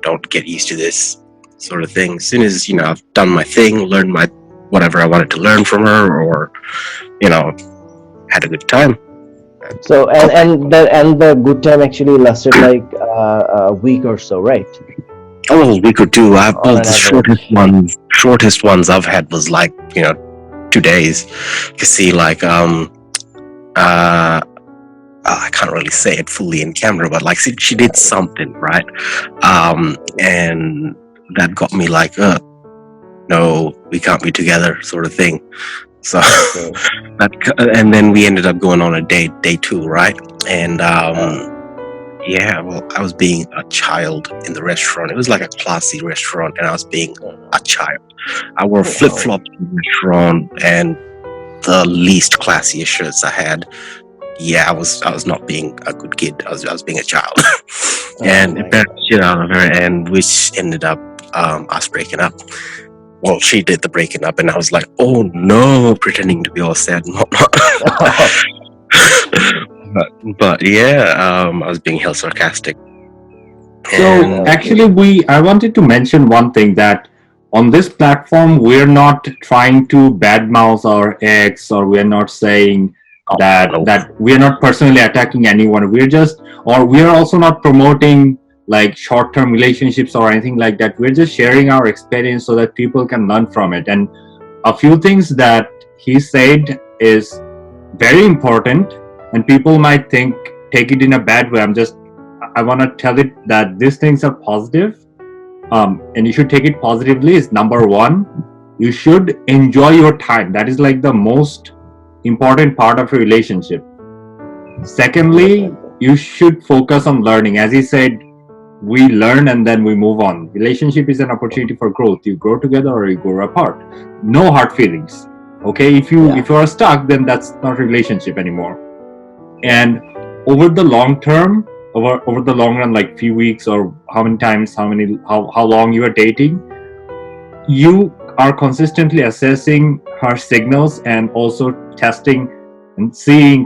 don't get used to this sort of thing. As soon as, I've done my thing, learned my whatever I wanted to learn from her, or, had a good time. So and the good time actually lasted like a week or so, right? Oh, a week or two. On an The average. shortest ones I've had was like, 2 days. You see, like, I can't really say it fully in camera, but like she did something, right? And that got me like, no, we can't be together, sort of thing. So Okay. and then we ended up going on a date, day 2, right? And yeah, well, I was being a child in the restaurant. It was like a classy restaurant, and I was being a child. I wore flip flops in the restaurant and the least classiest shirts I had. Yeah, I was not being a good kid. I was being a child, and my embarrassed the shit out of her, and which ended up us breaking up. Well, she did the breaking up, and I was like, oh no, pretending to be all sad and whatnot. but yeah, I was being hell sarcastic. So And actually, I wanted to mention one thing, that on this platform, we're not trying to badmouth our ex, or we're not saying that no. we're not personally attacking anyone. We're also not promoting like short-term relationships or anything like that. We're just sharing our experience so that people can learn from it. And a few things that he said is very important, and people might take it in a bad way. I want to tell it that these things are positive, and you should take it positively. Is number one, you should enjoy your time. That is like the most important part of a relationship. Secondly, you should focus on learning. As he said, we learn and then we move on. Relationship is an opportunity for growth. You grow together or you grow apart. No hard feelings. Okay, if you are stuck, then that's not a relationship anymore. And over the long term, over the long run, like few weeks or how long you are dating, you are consistently assessing her signals and also testing and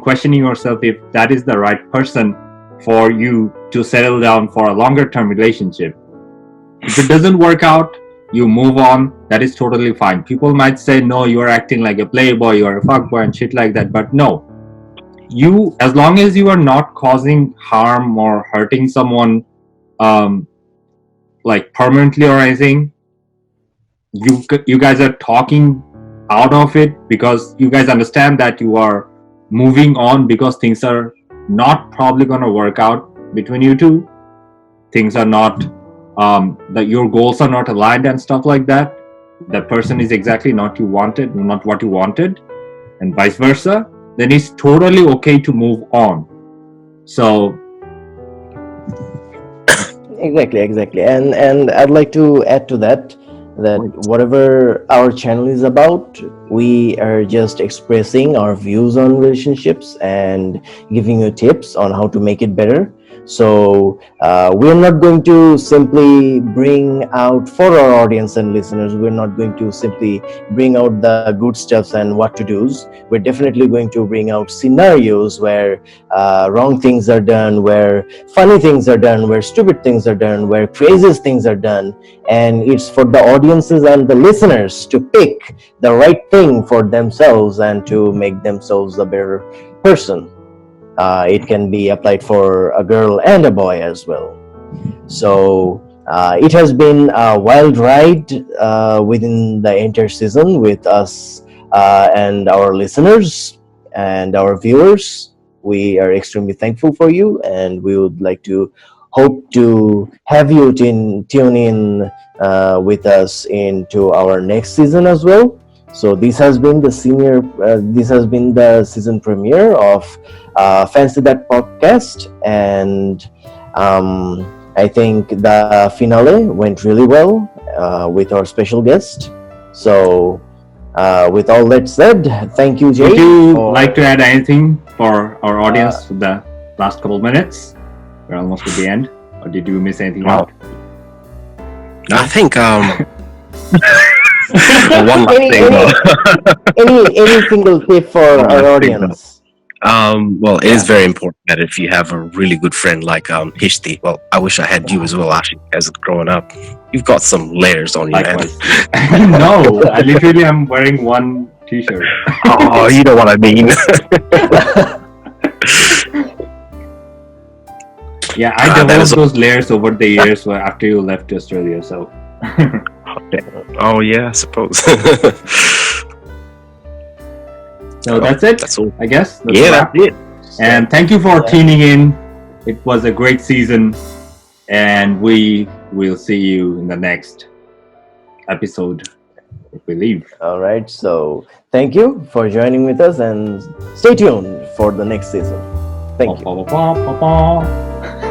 questioning yourself if that is the right person for you to settle down for a longer term relationship. If it doesn't work out, you move on. That is totally fine. People might say, no, you are acting like a playboy, you are a fuckboy and shit like that. But no, as long as you are not causing harm or hurting someone like permanently or anything, you guys are talking out of it because you guys understand that you are moving on because things are not probably going to work out between you two. Things are not that your goals are not aligned and stuff like that. That person is exactly not what you wanted, and vice versa. Then it's totally okay to move on. So Exactly. And I'd like to add to that whatever our channel is about, we are just expressing our views on relationships and giving you tips on how to make it better. So we're not going to simply bring out, for our audience and listeners, we're not going to simply bring out the good stuffs and what to do's. We're definitely going to bring out scenarios where wrong things are done, where funny things are done, where stupid things are done, where craziest things are done. And it's for the audiences and the listeners to pick the right thing for themselves and to make themselves a better person. It can be applied for a girl and a boy as well. So it has been a wild ride within the entire season with us and our listeners and our viewers. We are extremely thankful for you, and we would like to hope to have you tune in with us into our next season as well. So this has been the season premiere of Fancy That podcast, and I think the finale went really well with our special guest. So with all that said, thank you, Jay. would you like to add anything for our audience for the last couple of minutes? We're almost at the end. Or did you miss anything out? I think one last any, thing though. any single tip for One our last thing, audience? Well, it is Yeah. very important that if you have a really good friend like Hishti, well, I wish I had you as well, actually, as growing up. You've got some layers on you, man. Likewise. No, I literally am wearing one T-shirt. Oh, you know what I mean. Yeah, I That developed is. those layers over the years after you left Australia. So Oh yeah, I suppose. so that's it. That's all. I guess. That's a Yeah, wrap. that's it. And thank you for Yeah. tuning in. It was a great season, and we will see you in the next episode, I believe. All right. So thank you for joining with us and stay tuned for the next season. Thank you. Ba, ba, ba, ba, ba, ba.